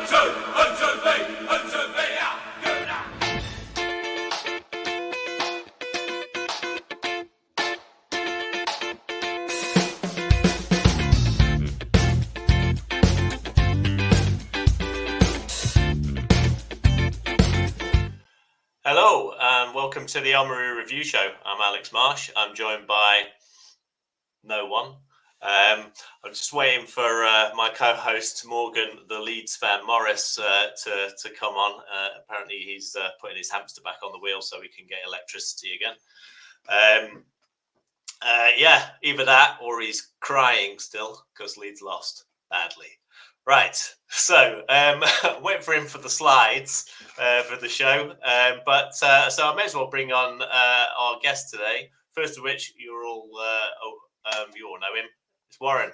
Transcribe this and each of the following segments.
Hello and welcome to the Elmarie Review Show. I'm Alex Marsh. I'm joined by no one. I'm just waiting for my co-host Morgan, the Leeds fan Morris, to come on. Apparently he's putting his hamster back on the wheel so we can get electricity again. Yeah, either that or he's crying still because Leeds lost badly. Right, so waiting for him for the slides for the show, so I may as well bring on our guest today. First of which you all know him. It's Warren.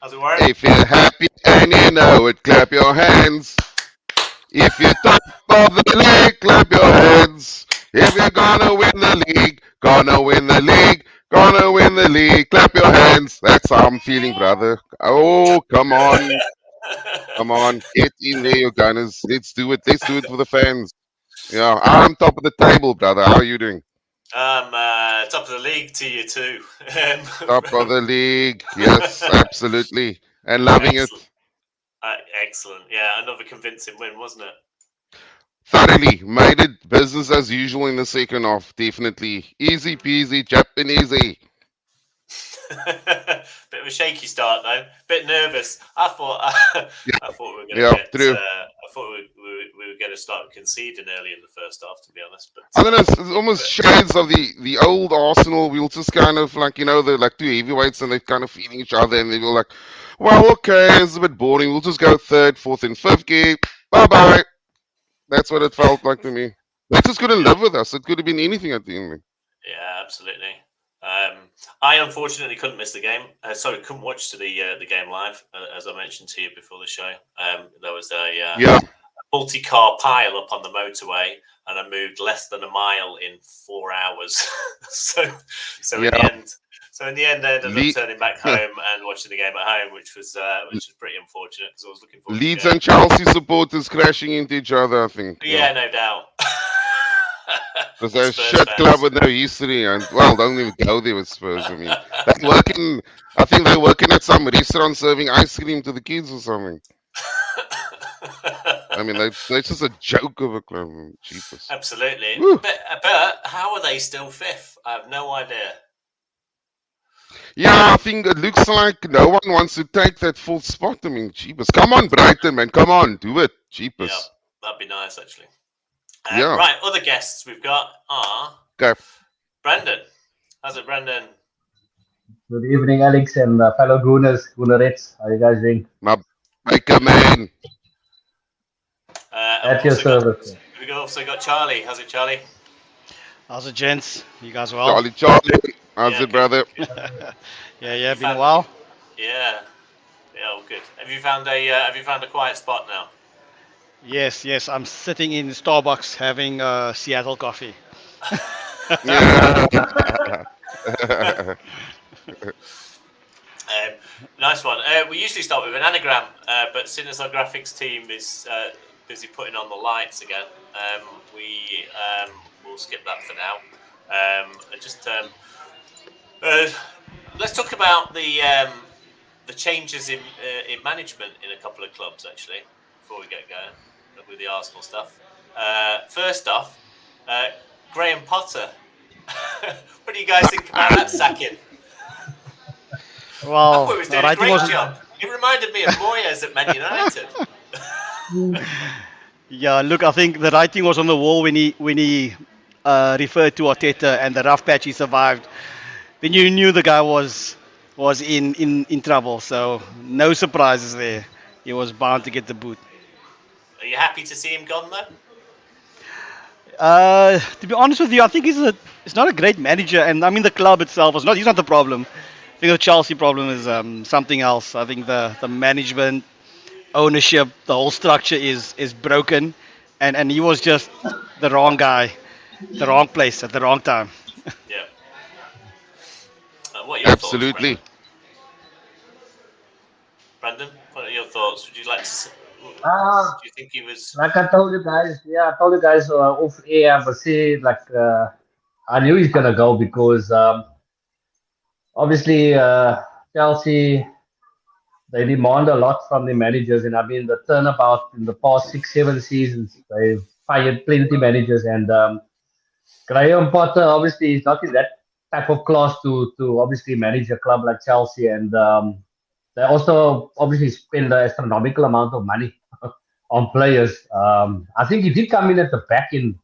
How's it, Warren? If you're happy and you know it, clap your hands. If you're top of the league, clap your hands. If you're gonna win the league, gonna win the league, gonna win the league, clap your hands. That's how I'm feeling, brother. Oh, come on. Come on, get in there, you gunners. Let's do it. Let's do it for the fans. Yeah, I'm top of the table, brother. How are you doing? Top of the league to you too. Top of the league. Yes, absolutely. And loving Excellent. it. Excellent. Yeah, another convincing win, wasn't it? Thoroughly. Made it business as usual in the second half. Definitely. Easy peasy, Japanesey. Bit of a shaky start though. Bit nervous. I thought we were going to true. I thought we were going to start conceding early in the first half, to be honest. But I don't know. It's almost shades of the old Arsenal. We'll just kind of like, they're like two heavyweights and they're kind of feeding each other and they were like, well, okay, it's a bit boring. We'll just go third, fourth, and fifth gear. Bye bye. That's what it felt like to me. They just couldn't live with us. It could have been anything at the end. Yeah, absolutely. I unfortunately couldn't miss the game. Couldn't watch the game live, as I mentioned to you before the show. There was a multi-car pile up on the motorway, and I moved less than a mile in 4 hours. so in the end, I ended up turning back home and watching the game at home, which was pretty unfortunate because I was looking forward. Leeds and Chelsea supporters crashing into each other, I think. Yeah, no doubt. Because they're a shit club with no history, and don't even go there with Spurs. I mean, I think they're working at some restaurant serving ice cream to the kids or something. I mean, they're just a joke of a club. Cheapest. Absolutely. But how are they still fifth? I have no idea. Yeah, I think it looks like no one wants to take that fourth spot. I mean, cheapest. Come on, Brighton, man. Come on, do it. Cheapest. Yeah, that'd be nice, actually. Yeah. Right, other guests we've got are Brendan. How's it, Brendan? Good evening, Alex and fellow Gooners, Goonerettes. How are you guys doing? My biker man. At your service. We've also got Charlie. How's it, Charlie? How's it, gents? You guys well? Charlie. How's it, brother? Yeah, been a while. Yeah, all good. Have you found a quiet spot now? Yes. I'm sitting in Starbucks having Seattle coffee. Nice one. We usually start with an anagram, but since as our graphics team is busy putting on the lights again, we'll skip that for now. Let's talk about the changes in management in a couple of clubs actually before we get going with the Arsenal stuff. First off, Graham Potter. What do you guys think about that sacking? Well, I thought he was doing a great job. It reminded me of Moyes at Man United. Yeah, look, I think the writing was on the wall when he referred to Arteta and the rough patch he survived. Then you knew the guy was in trouble. So no surprises there. He was bound to get the boot. Are you happy to see him gone though? To be honest with you, I think he's not a great manager, and I mean the club itself he's not the problem. I think the Chelsea problem is something else. I think the management, ownership, the whole structure is broken, and he was just the wrong guy, the wrong place at the wrong time. Yeah. What are your Absolutely. thoughts, Brendan? What are your thoughts? Would you like to? Do you think he was? Like I told you guys, off air, but say I knew he's gonna go because obviously Chelsea they demand a lot from the managers, and I mean the turnabout in the past 6, 7 seasons, they've fired plenty managers, and Graham Potter obviously is not in that type of class to obviously manage a club like Chelsea, and they also obviously spend an astronomical amount of money on players. I think he did come in at the back end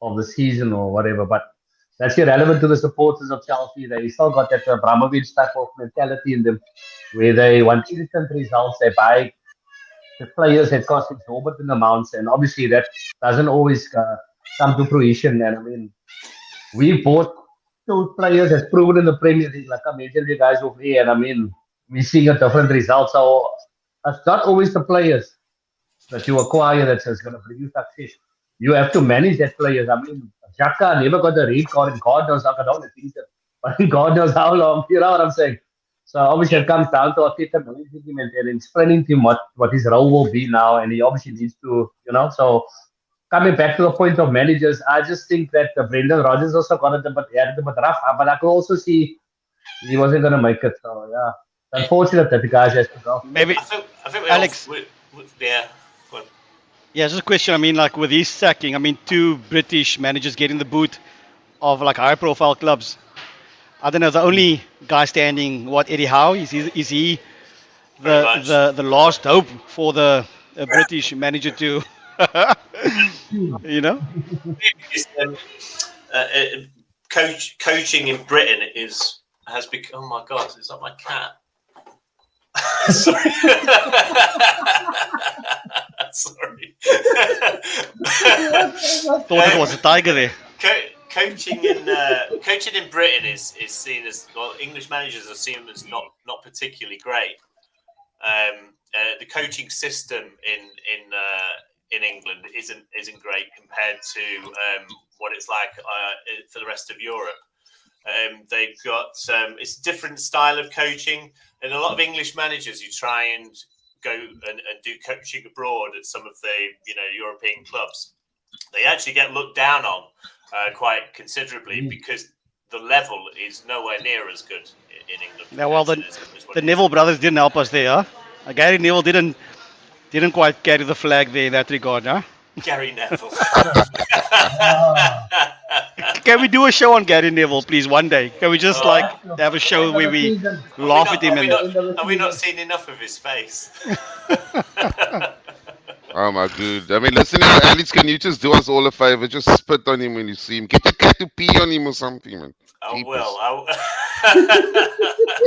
of the season or whatever, but that's irrelevant to the supporters of Chelsea. They still got that Abramovich type of mentality in them, where they want instant results. They buy the players that cost exorbitant amounts, and obviously that doesn't always come to fruition. And I mean, we bought two players that's proven in the Premier League, like I mentioned you guys over here, and I mean, we're seeing a different result. So it's not always the players that you acquire that's going to bring you success. You have to manage that players. I mean, Xhaka never got a red card, and God knows how long it is, but God knows how long. You know what I'm saying? So obviously it comes down to Arteta managing him and explaining to him what his role will be now, and he obviously needs to, So coming back to the point of managers, I just think that Brendan Rodgers also got it a bit rough, but I could also see he wasn't going to make it. So yeah, it's unfortunate that the guys has to go. Maybe I think we Alex. Yeah. Go on. Yeah, just a question. I mean, like with his sacking, I mean, two British managers getting the boot of like high-profile clubs. I don't know. The only guy standing, Eddie Howe? Is he the last hope for the British manager to, Coaching in Britain has become. Oh my God! Is that my cat? Sorry. Sorry. Thought it was a tiger there. Coaching in Britain is seen as, well, English managers are seen as not particularly great. The coaching system in England isn't great compared to what it's like for the rest of Europe. They've got it's a different style of coaching, and a lot of English managers who try and go and do coaching abroad at some of the European clubs, they actually get looked down on quite considerably because the level is nowhere near as good in England. Yeah, well, the Neville brothers didn't help us there. Huh? Gary Neville didn't quite carry the flag there in that regard, huh? Gary Neville. Can we do a show on Gary Neville, please, one day? Can we just have a show where we laugh at him? Have we not seen enough of his face? Oh my god! I mean, listen, Alex, can you just do us all a favor? Just spit on him when you see him. Get the cat to pee on him or something, man. I will. I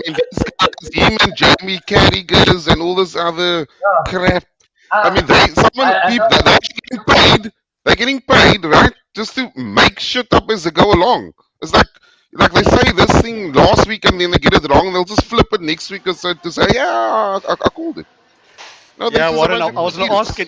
mean, these guys, him and Jamie Carragher and all this other crap. I mean, they're actually getting paid. They're getting paid, right? Just to make shit up as they go along. It's like they say this thing last week and then they get it wrong. They'll just flip it next week or so to say, yeah, I called it. No, yeah, Warren, I was going to ask,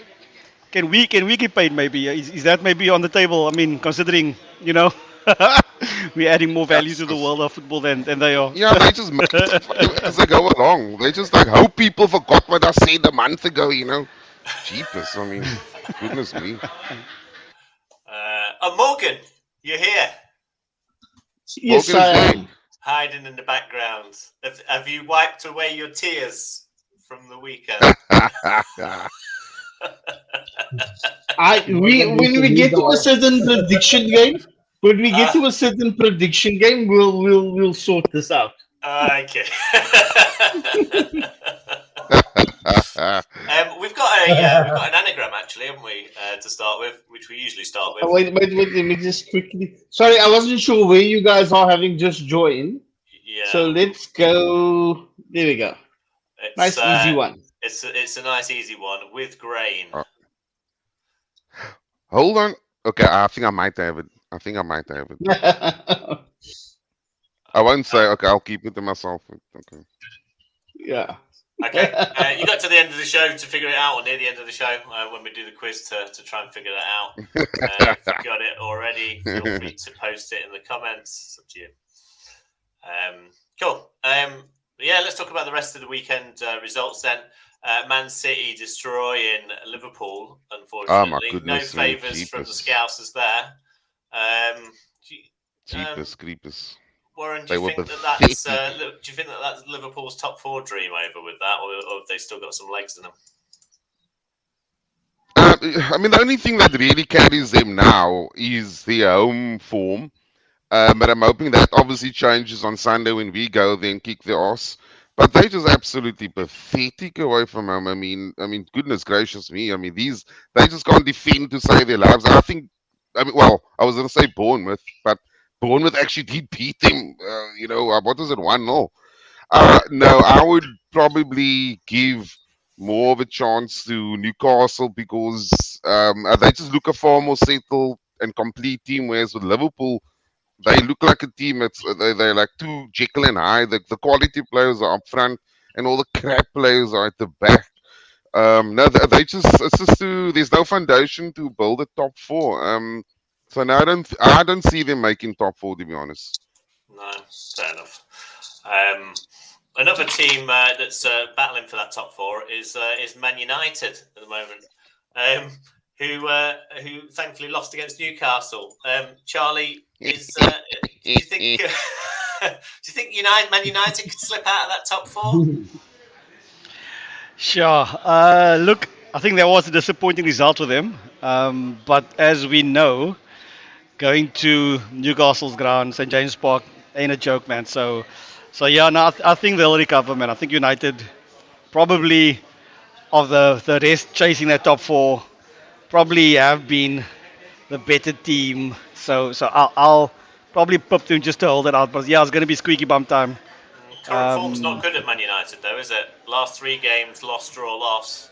can we get paid maybe? Is that maybe on the table? I mean, considering, we're adding more value to the world of football than they are. Yeah, they just make it as they go along. They just hope people forgot what I said a month ago, Jeepers, I mean, goodness me. Morgan, you're here. Yes, I am. Hiding in the background. Have you wiped away your tears from the weekend? When we get to a certain prediction game, we'll sort this out. Okay. We've got an anagram actually, haven't we, to start with, which we usually start with. Wait, let me just quickly. Sorry, I wasn't sure where you guys are, having just joined. Yeah. So let's go. There we go. Nice easy one. It's a nice easy one with grain. Hold on. Okay, I think I might have it. I won't say. Okay, I'll keep it to myself. Okay. Yeah. Okay. You got to the end of the show to figure it out, or near the end of the show when we do the quiz to try and figure that out. If you've got it already, feel free to post it in the comments. It's up to you. Cool. Yeah, let's talk about the rest of the weekend results then. Man City destroying Liverpool, Oh my unfortunately. goodness, No man, favours from the jeepers. Scousers there. Jeepers creepers. Warren, do They you were think pathetic. that's Liverpool's top 4 dream over with that, or have they still got some legs in them? I mean, the only thing that really carries them now is their home form. But I'm hoping that obviously changes on Sunday when we go there and kick their ass. But they just absolutely pathetic away from home. I mean, goodness gracious me. I mean, they just can't defend to save their lives. I was going to say Bournemouth, but Bournemouth actually did beat them. What was it, 1-0? No, I would probably give more of a chance to Newcastle because they just look a far more settled and complete team, whereas with Liverpool, they look like a team they're like too Jekyll and Hyde. The quality players are up front and all the crap players are at the back. No, there's no foundation to build a top 4. So now I don't see them making top 4, to be honest. No, fair enough. Another team that's battling for that top 4 is Man United at the moment, who thankfully lost against Newcastle. Charlie, do you think Man United could slip out of that top 4? Sure. Look, I think that was a disappointing result for them. But as we know, going to Newcastle's ground, St James Park, ain't a joke, man. So yeah, no, I think they'll recover, man. I think United probably of the rest chasing that top 4 probably have been the better team. So I'll probably pip them just to hold it out. But yeah, it's going to be squeaky bum time. Current form's not good at Man United, though, is it? Last 3 games, loss, draw, loss.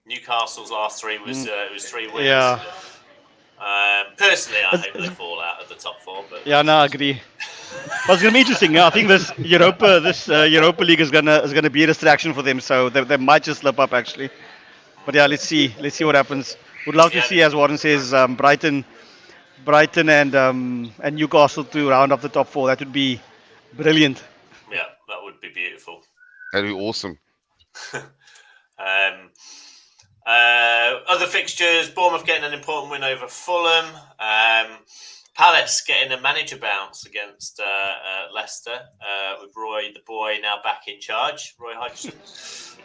Newcastle's last 3 was 3 wins. Yeah. Personally, I hope they fall out of the top 4. But yeah, no, I agree. But it's gonna be interesting. I think this Europa League is gonna be a distraction for them. So they might just slip up actually. But yeah, let's see what happens. Would love to see, as Warren says, Brighton and Newcastle to round up the top 4. That would be brilliant. Yeah, that would be beautiful. That'd be awesome. Other fixtures: Bournemouth getting an important win over Fulham. Palace getting a manager bounce against Leicester with Roy the Boy now back in charge. Roy Hodgson.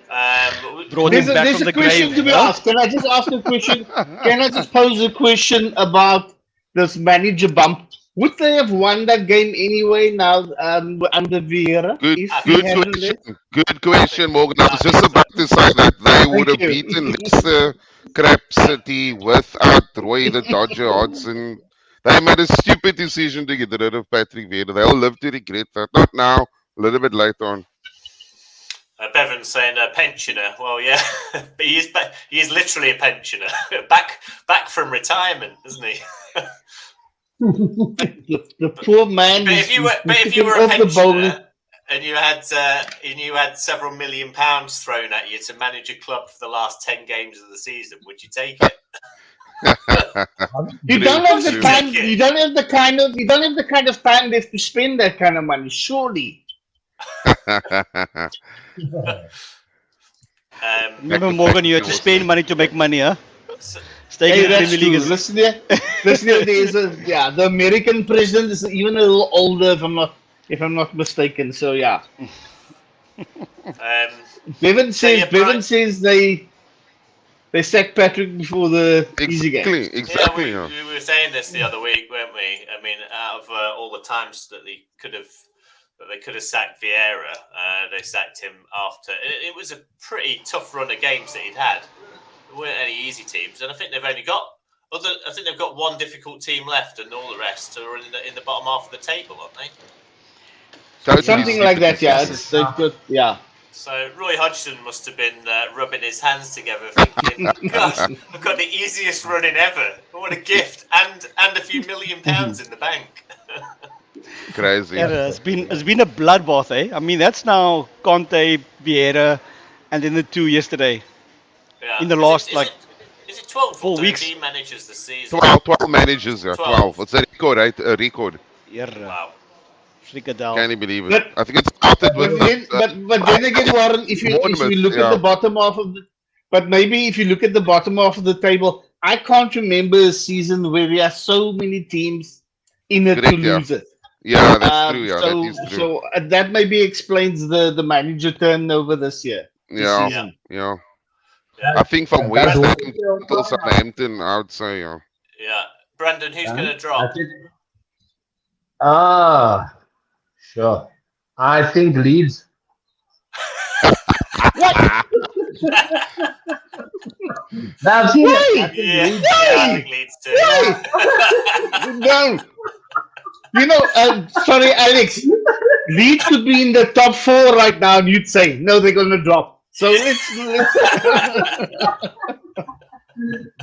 There's a question to be asked. Can I just ask a question? Can I just pose a question about this manager bump? Would they have won that game anyway now under Vieira? Good question, Morgan. I was just about to say that they would have beaten Leicester Crap City without Roy the Dodger Hodgson. They made a stupid decision to get rid of Patrick Vieira. They'll live to regret that. Not now, a little bit later on. Bevan's saying pensioner. Well, yeah, but he is literally a pensioner, back from retirement, isn't he? the poor man. But if you were a pensioner and you had several £1 million thrown at you to manage a club for the last 10 games of the season, would you take it? You don't have the time. You don't have the kind of time left to spend that kind of money. Surely. Remember, Morgan, you had to spend money to make money, huh? Hey, that's true. Listen there. The American president is even a little older, if I'm not mistaken. So yeah. Bevan says they sacked Patrick before the easy game. Exactly. Yeah, we were saying this the other week, weren't we? I mean, out of all the times that they could have sacked Vieira, they sacked him after. It was a pretty tough run of games that he'd had. There weren't any easy teams, and I think they've got one difficult team left, and all the rest are in the bottom half of the table, aren't they? Something like that, yeah. They've got, yeah. So Roy Hodgson must have been rubbing his hands together, thinking, "Gosh, I've got the easiest running ever. What a gift, and a few £1 million in the bank." Crazy. Yeah, it's been a bloodbath, eh? I mean, that's now Conte, Vieira, and then the 2 yesterday. Yeah. In the last is it 12 4 or 13 weeks? managers this season? 12 managers, yeah. 12. It's a record, right? A record. Yeah. Wow. Frikadel. Can you believe it? But- I think it started But with but then again, Warren, if you Bournemouth, look at the bottom half of the, but maybe if you look at the bottom half of the table, I can't remember a season where there are so many teams in it to Correct, yeah. lose it. yeah, that's true. Yeah, So that is true. so that maybe explains the manager turnover this year. This Yeah, season. yeah. Yeah. I think from That's West Ham Wolfie till also. Southampton, I would say, yeah. Yeah. Brendan, who's going to I drop? think, sure. I think Leeds. No, I'm serious. I think Yeah, Leeds. I think Leeds too. No, you know, sorry, Alex. Leeds could be in the top 4 right now, and you'd say no, they're going to drop. So let's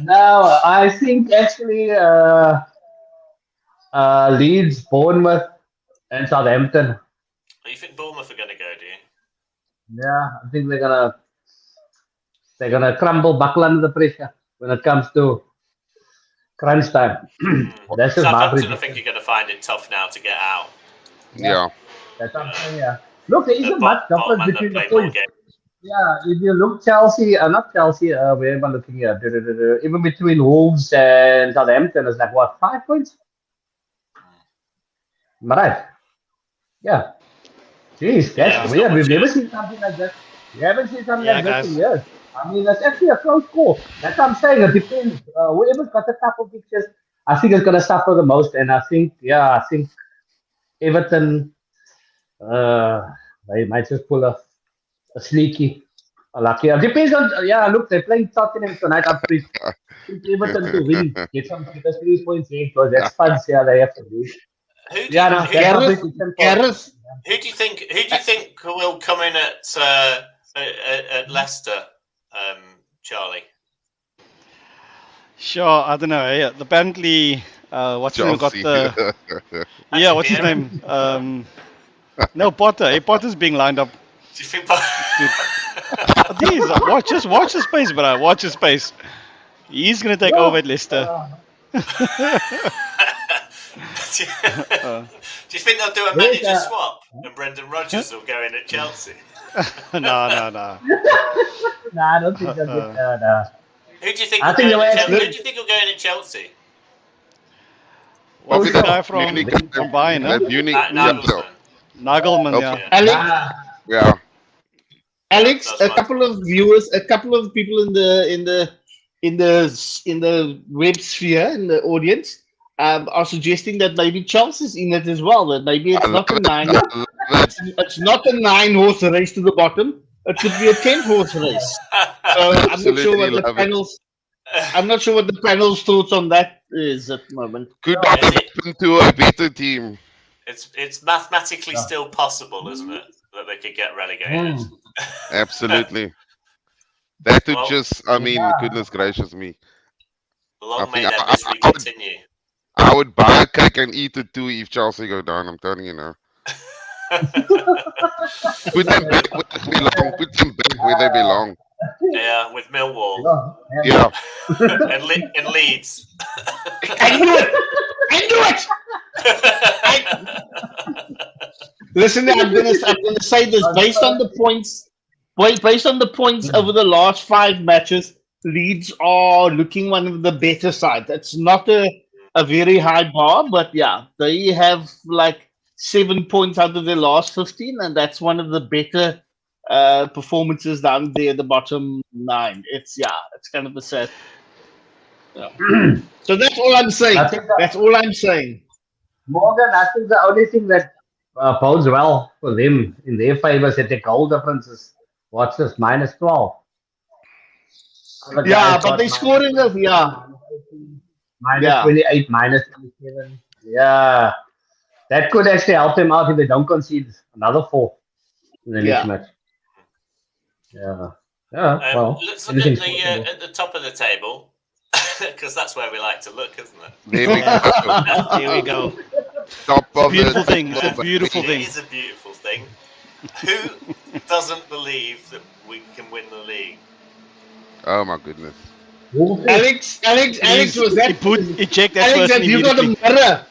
No, I think actually Leeds, Bournemouth, and Southampton. You think Bournemouth are going to go, do you? Yeah, I think they're gonna crumble, buckle under the pressure when it comes to crunch time. That's just my Southampton, I prediction. think you're going to find it tough now to get out. Yeah. That's what I'm saying. Yeah. Look, there The isn't much bottom difference end between the play more points. games. Yeah, if you look Chelsea, not Chelsea, where am I looking here? Even between Wolves and Southampton, it's like what, 5 points? Am I right? Yeah. Jeez, that's Yeah, it's weird. not We've much, never yeah. seen something like that. We haven't seen something Yeah, like that guys. in years. I mean, that's actually a close call. That's what I'm saying. It depends. Whoever's got a couple pictures, I think is going to suffer the most. And I think Everton, they might just pull a sneaky, a lucky. It depends on, look, they're playing Tottenham tonight. I'm pretty Everton to win. Get some 3 points in because that's fun. Yeah, they have to lose. Who do Yeah, you, no, who, that's my Gareth, prediction for- Gareth, who do you think will come in at Leicester, Charlie? Sure, I don't know. Yeah, apparently, what's his name got Chelsea. the? Yeah, what's his name? No, Potter. Hey, Potter's being lined up. Do you think? These, watch his space, bro. Watch his space. He's gonna take over at Leicester. Do you think they'll do a manager swap and Brendan Rodgers will go in at Chelsea? No. Nah, I don't think they'll get that. Who do you think? I think will go in they'll at Chelsea? actually- Who do you think will go in at Chelsea? What's the Probably guy not. from Munich- Bayern? Huh? That Munich, Nagelsmann. Nagelman, yeah. Okay. Alex, yeah. Alex, That's a my couple of viewers, a couple of people in the web sphere, in the audience, are suggesting that maybe Chelsea's in it as well. That maybe it's not a 9. It's not a 9-horse race to the bottom. It could be a 10-horse race. So I'm not sure what Absolutely the love it. panels. I'm not sure what the panel's thoughts on that is at the moment. Could not Is have it- happened to a better team. It's mathematically Yeah. still possible, isn't it, that they could get relegated? Absolutely. That would Well- just, goodness gracious me. Long I may think that I misery would- continue. I would buy a cake and eat it too if Chelsea go down, I'm telling you now. Put them back where they belong. Put them back where they belong. Yeah, with Millwall Yeah. and Leeds. I knew it. Listen, I'm gonna say this based on the points. Based on the points over the last 5 matches, Leeds are looking one of the better sides. It's not a very high bar, but yeah, they have like 7 points out of their last 15, and that's one of the better performances down there at the bottom 9. It's kind of a sad. Yeah. So that's all I'm saying. I think That's all I'm saying. Morgan, I think the only thing that bodes well for them in their favor is that the goal difference is, what's this, -12. Other Yeah, guys but got they scored in the Yeah. -28, -27. Yeah. That could actually help them out if they don't concede another 4 in the next Yeah. match. Yeah. Yeah, well, Let's look at anything's the possible. at the top of the table, because that's where we like to look, isn't it? There we go. Here we go. Top of Beautiful the thing. It's a beautiful It thing. is a beautiful thing. Who doesn't believe that we can win the league? Oh my goodness. Alex, was that? He checked that Alex, first have you got a immediately. mirror?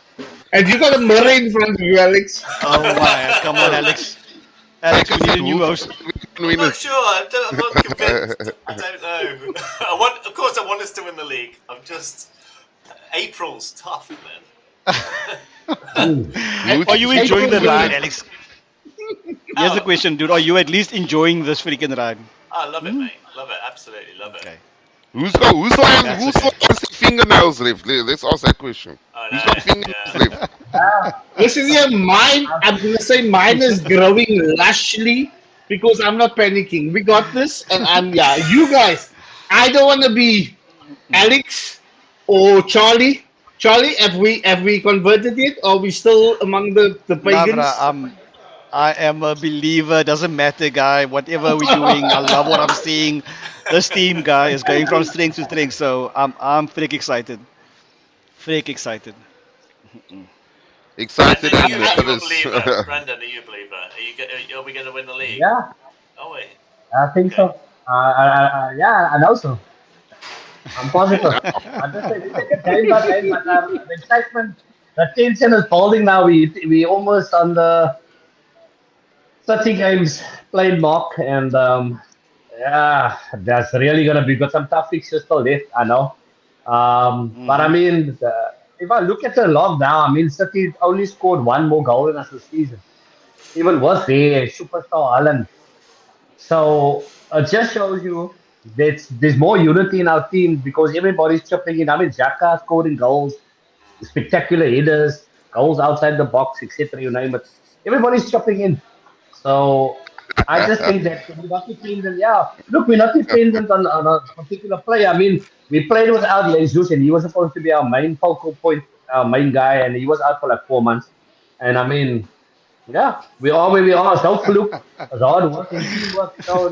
And you got a mirror in front of you, Alex. Oh my, come on, Alex. Alex, we need a new host. I'm not sure. I'm not convinced. I don't know. Of course, I want us to win the league. I'm just April's tough, man. Are you enjoying the ride, Alex? Here's the question, dude. Are you at least enjoying this freaking ride? I love it, mate. Love it. Absolutely love it. Okay. Who's got fingernails left? Let's ask that question. I Who's know, got fingernails left? Listen here, mine, I'm going to say mine is growing lushly because I'm not panicking. We got this, and you guys, I don't want to be Alex or Charlie. Charlie, have we converted yet, or are we still among the pagans? Nah, I am a believer. Doesn't matter, guy. Whatever we're doing, I love what I'm seeing. This team, guy, is going from strength to strength. So I'm freak excited. Freak excited. Excited and Brandon, are you a nervous. believer? Brandon, are you a believer? Are we going to win the league? Yeah, Oh wait. I think so. Yeah, I know so. I'm positive. I just say we take it game by game, but the excitement, the tension is building now. We almost on the 30 games played mark, and yeah, that's really gonna be good. Some tough fixtures still left, I know. But I mean, if I look at the log now, I mean, City only scored one more goal in us this season. Even worse, there, superstar Haaland. So it just shows you that there's more unity in our team because everybody's chipping in. I mean, Xhaka scoring goals, spectacular headers, goals outside the box, etc. You name it. Everybody's chipping in. So I just think that we're not dependent. Yeah, look, we're not dependent on a particular player. I mean, we played without Jesus, and he was supposed to be our main focal point, our main guy, and he was out for like 4 months. And I mean, yeah, we are where we are. Self-look, it's hard work and teamwork. So,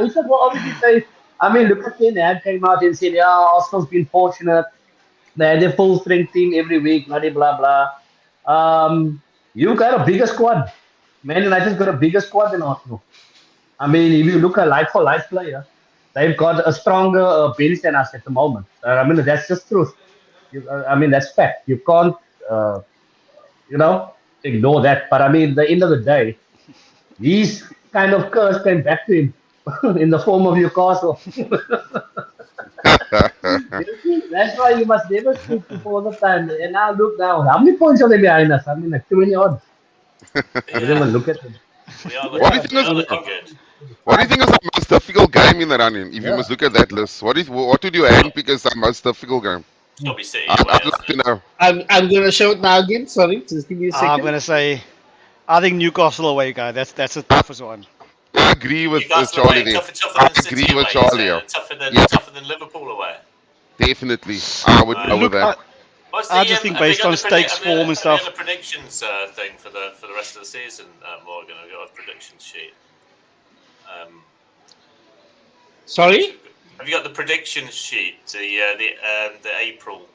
he should obviously say, I mean, look at Ten Hag came out and said, yeah, Arsenal's been fortunate. They had their full strength team every week, blah, blah, blah. You got a bigger squad. Man United's got a bigger squad than Arsenal. I mean, if you look at life-for-life player, they've got a stronger bench than us at the moment. I mean, that's just truth. I mean, that's fact. You can't, ignore that. But I mean, at the end of the day, these kind of curse came back to him in the form of Newcastle. That's why you must never speak before the time. And now look now, how many points are they behind us? I mean, like 20 odd. I didn't even look at them. We are What do you think looking good. What do you think is the most difficult game in the running? If you must look at that list, what would you handpick as the most difficult game? Probably City. I'd like to know. I'm going to show it now again. Sorry, just give me a second. I'm gonna say, I think Newcastle away, guy. That's the toughest one. I agree with Newcastle Charlie away, there. tougher I than City agree with away, Charlie. so Yeah. tougher than Liverpool away. Definitely. I would go with Look, that. What's I just think based on stakes, form and stuff. The predictions thing for the rest of the season, Morgan. I've got a predictions sheet. Sorry? Have you got the predictions sheet? The April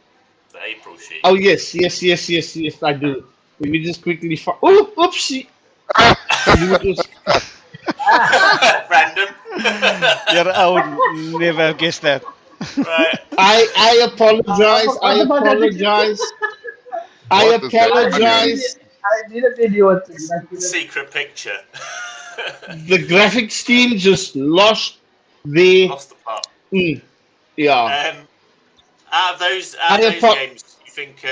sheet. Oh, yes, I do. Let me just quickly... Oh, oopsie! Random. Yeah, I would never have guessed that. Right. I apologize. I apologize. I didn't video. Secret picture. The graphics team just lost the... Lost the part. Yeah. Out of those games, you think?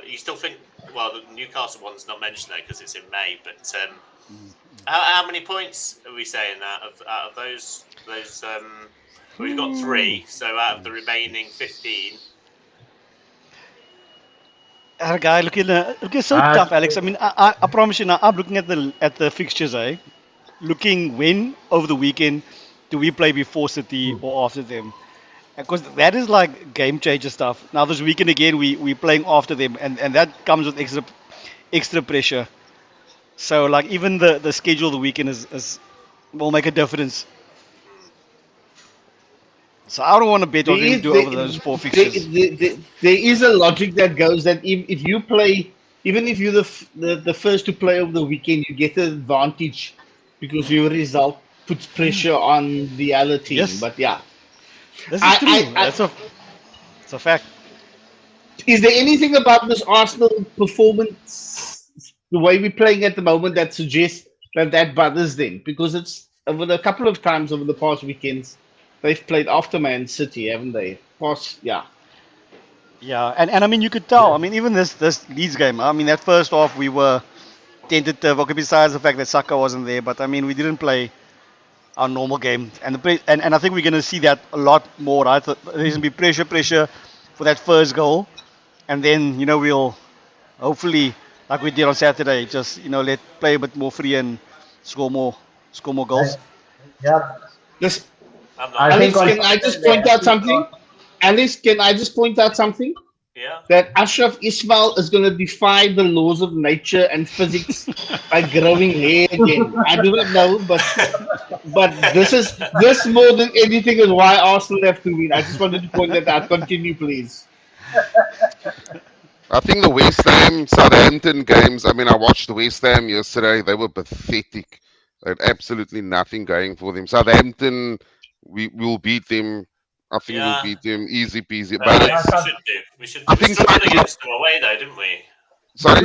You still think? Well, the Newcastle one's not mentioned there because it's in May. But how many points are we saying out of those? We've got 3. So out of the remaining 15. Guy, looking so tough, Alex. I mean, I promise you now. I'm looking at the fixtures, looking when over the weekend do we play before City or after them? Because that is like game changer stuff. Now this weekend again, we playing after them, and that comes with extra pressure. So like even the schedule of the weekend will make a difference. So I don't want to bet what we do over those 4 fixtures. There is a logic that goes that if you play, even if you're the first to play over the weekend, you get an advantage because your result puts pressure on the other team. Yes. But yeah. This is true. It's a fact. Is there anything about this Arsenal performance, the way we're playing at the moment, that suggests that bothers them? Because it's over a couple of times over the past weekends, they've played after Man City, haven't they? Yeah, and I mean, you could tell. I mean, even this Leeds game. I mean, that first half we were tentative. Okay, besides the fact that Xhaka wasn't there, but I mean, we didn't play our normal game, and I think we're gonna see that a lot more. Right, there's gonna be pressure for that first goal, and then we'll hopefully, like we did on Saturday, just let play a bit more free and score more goals. Yeah, This, I'm not. I Alex, think on can I just point out something? Alex, can I just point out something? Yeah. That Ashraf Ismail is going to defy the laws of nature and physics by growing hair again. I do not know, but this more than anything is why Arsenal have to win. I just wanted to point that out. Continue, please. I think the West Ham Southampton games. I mean, I watched the West Ham yesterday. They were pathetic. They had absolutely nothing going for them. Southampton, we will beat them. I think we'll beat them easy peasy. But we should do. We should. I We think struggled so. against them away, though, didn't we? sorry.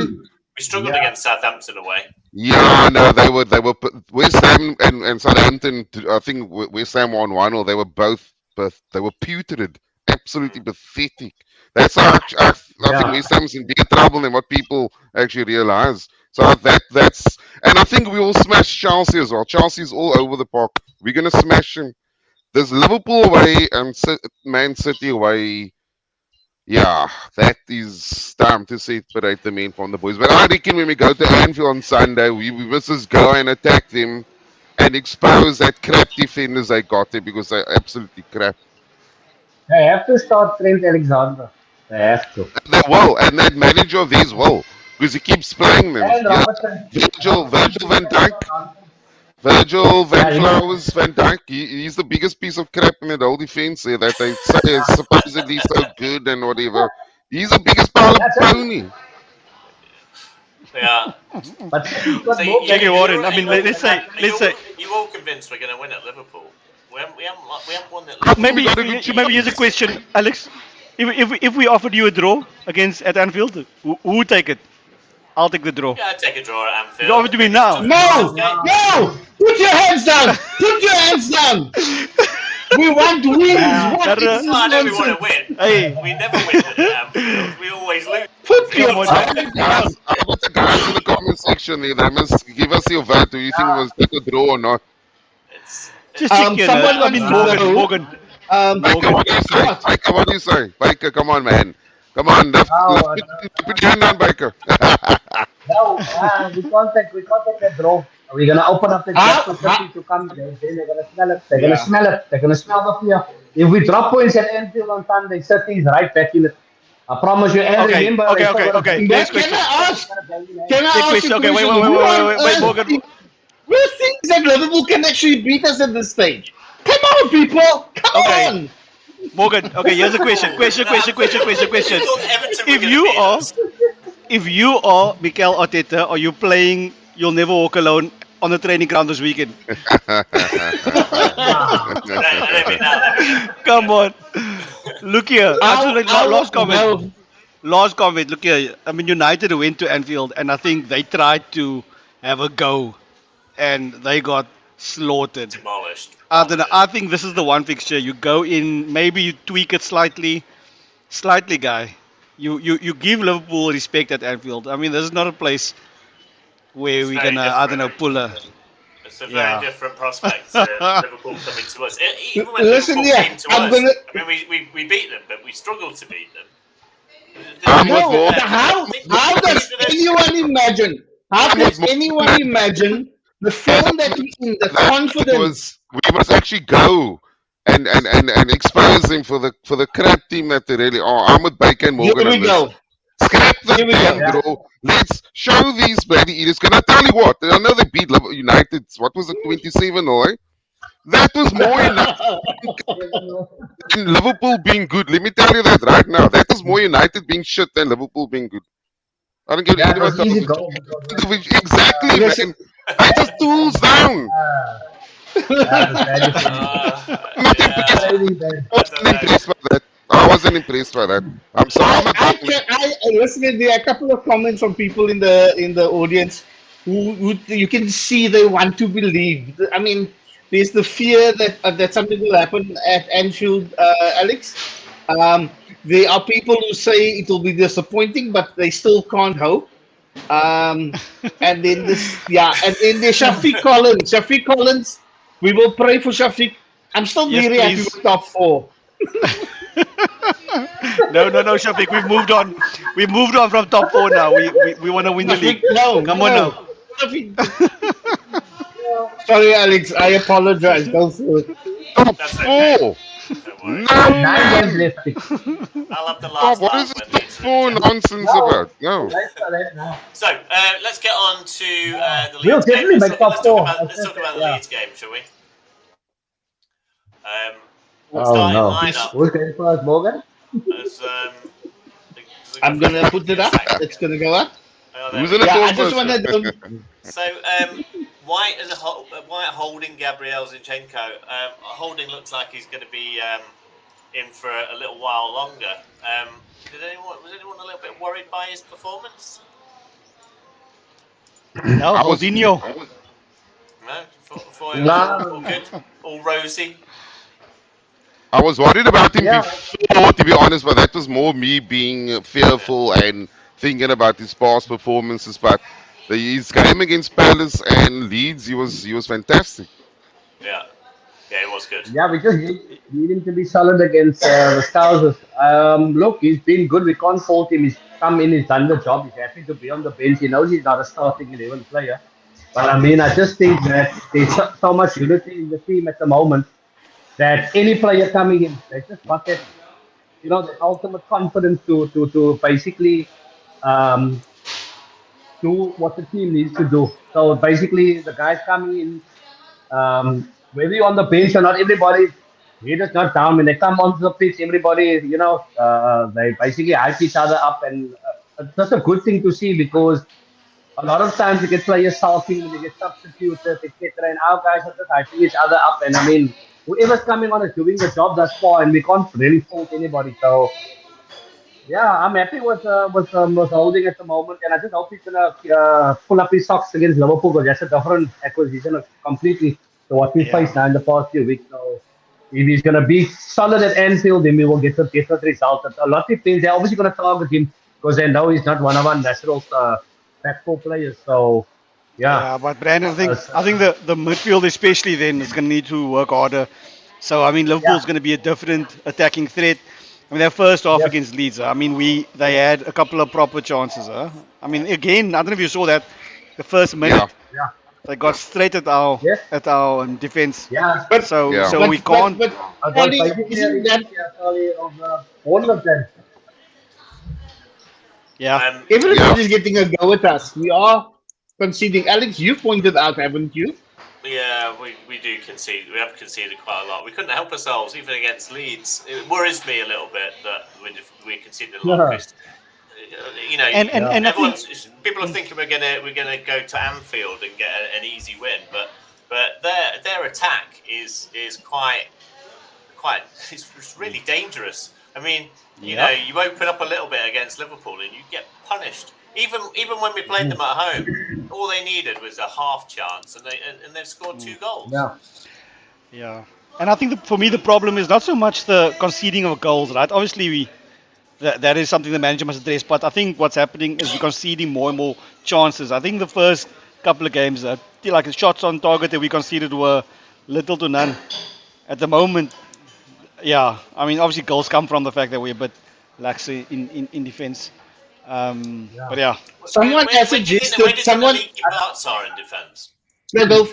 We struggled against Southampton away. Yeah, no, they were West Ham and Southampton. I think West Ham won 1 or they were both, but they were putrid, absolutely pathetic. That's how I think West Ham's in bigger trouble than what people actually realize. So that's and I think we will smash Chelsea as well. Chelsea's all over the park. We're gonna smash them. There's Liverpool away and Man City away. Yeah, that is time to separate the men from the boys. But I reckon when we go to Anfield on Sunday, we must just go and attack them and expose that crap defenders they got there because they're absolutely crap. they have to start Trent Alexander. They have to. They will, and that manager of theirs will, because he keeps playing them. And Yeah, Robertson. Virgil van Dijk. Virgil van Flowers van Dijk, he's the biggest piece of crap in that whole defense there that they say is supposedly so good and whatever. He's the biggest pile of pony. Yeah. But So Okay, Warren, I mean, let's say- You all convinced we're going to win at Liverpool? We haven't won at Maybe Liverpool. maybe here's a question, Alex. If we offered you a draw at Anfield, who would take it? I'll take the draw. Yeah, I'd take a draw at Anfield. You offer to me now. No! Put your hands down! Put your hands down! We want wins! What is this I know we want nonsense? to win. Hey. We never win at Anfield. We always lose. Put your Come on, hands down! Guys, I want the guys in the comment section there. They must give us your vote. Do you think it was take a draw or not? It's, Just check here. someone I mean, wants to know- Morgan. Baker, what do you say? Baker, what do you say? Baker, come on, man. Come on, put your hand down, Baker. no, we can't take that draw. We're gonna open up the gap for City to come. Then they're gonna smell it. They're gonna smell it. They're gonna smell the fear. If we drop points at Anfield on Sunday, City's right back in it. I promise you. And Okay, remember, okay. Next Can question. I ask? Can I Next ask question. you a Okay, wait, question? Morgan. Who thinks that Liverpool can actually beat us at this stage? Come on, people! Come Okay. on! Morgan, okay, here's a question. Question. If you are Mikel Arteta, are you playing You'll Never Walk Alone on the training ground this weekend? Come on. Look here. Last comment. Last comment. Look here. I mean, United went to Anfield and I think they tried to have a go and they got slaughtered. demolished. I don't know. I think this is the one fixture. You go in, maybe you tweak it slightly, guy. You give Liverpool respect at Anfield. I mean, this is not a place where we're very gonna, I don't know, pull a. It's a very Yeah. different prospect to Liverpool coming to us. Even when Listen, Liverpool yeah, came to I'm us, gonna- I mean, we beat them, but we struggled to beat them. I'm No, with how does anyone imagine? How does anyone imagine the form that we in, the confidence? We must actually go and expose them for the crap team that they really are. I'm with Baker and Morgan. Here we on this. go. Scrap the Here we damn go. draw. Let's show these bloody idiots. Can I tell you what? I know they beat United. What was it, 27 or? Eh? That was more enough than Liverpool being good. Let me tell you that right now. That was more United being shit than Liverpool being good. I don't give Yeah, it anyone was easy else. goal. Exactly, man. I just tools down. That was very funny. I'm not Very bad. impressed by that. I wasn't impressed by that. I'm sorry. I'm a Listen, there are a couple of comments from people in the audience who you can see they want to believe. I mean, there's the fear that something will happen at Anfield, Alex. There are people who say it will be disappointing, but they still can't hope. And then and then there's Shafiq Collins. Shafiq Collins, we will pray for Shafiq. I'm still Yes, very happy please. with top 4. No, Shafiq. We've moved on. We've moved on from top 4 now. We want to win the league. No, Come on now. Shafiq. Sorry, Alex. I apologize. Don't feel it. Top That's okay. 4. Don't worry. 9 games No. left. I'll have the Bob, last what laugh is this when top Leeds 4 lose. nonsense about? No. So let's get on to the We'll Leeds game. definitely Let's make talk, top let's talk 4. about let's talk about the Yeah. Leeds game, shall we? Oh Starting no. lineup Who's going first, Morgan? as I'm gonna put it up. It's gonna go up. Oh, there Who's we in the go. Yeah, I phone just first? want to. So White holding Gabriel Zinchenko. Holding looks like he's going to be in for a little while longer. Was anyone a little bit worried by his performance? No, I was- Coutinho. No, thought it was all good, all rosy. I was worried about him Yeah. before, to be honest, but that was more me being fearful and thinking about his past performances. But his game against Palace and Leeds, he was fantastic. Yeah, it was good. Yeah, we just need him to be solid against the Scousers. Look, he's been good. We can't fault him. He's come in, he's done the job. He's happy to be on the bench. He knows he's not a starting 11 player. But I mean, I just think that there's so much unity in the team at the moment that any player coming in, they just got that, the ultimate confidence to basically um, do what the team needs to do. So basically, the guys coming in, whether you're on the bench or not, everybody, head is not down. When they come onto the pitch, everybody, they basically hype each other up. And it's just a good thing to see because a lot of times you get players sulking when they get substituted, etc. And our guys are just hyping each other up. And I mean, whoever's coming on is doing the job thus far, and we can't really fault anybody. So yeah, I'm happy with holding at the moment, and I just hope he's gonna pull up his socks against Liverpool because that's a different acquisition completely to what we faced now in the past few weeks. So if he's gonna be solid at Anfield, then we will get a different result. A lot of teams they're obviously gonna target him because they know he's not one of our national back four players. So yeah, Yeah, but Brandon, I think the midfield especially then is going to need to work harder. So I mean, Liverpool's going to be a different attacking threat. I mean, their first half against Leeds. I mean, they had a couple of proper chances. I mean, again, I don't know if you saw that the first minute yeah, they got straight at our defense. yeah. So we But can't. Ollie, isn't that all of them. Yeah. everybody's getting a go at us? We are conceding. Alex, you pointed out, haven't you? Yeah, we do concede. We have conceded quite a lot. We couldn't help ourselves even against Leeds. It worries me a little bit that we conceded a lot. Because, And I think people are thinking we're gonna go to Anfield and get an easy win, but their attack is quite it's really dangerous. I mean, you open up a little bit against Liverpool and you get punished. Even when we played them at home, all they needed was a half chance, and they've scored 2 goals. Yeah. Yeah. And I think for me the problem is not so much the conceding of goals, right? Obviously that is something the manager must address. But I think what's happening is we're conceding more and more chances. I think the first couple of games, like the shots on target that we conceded were little to none. At the moment, yeah, I mean, obviously goals come from the fact that we're a bit lax in defence. But yeah. Someone has Where do you think suggested. the leaky parts are in defence? No, go.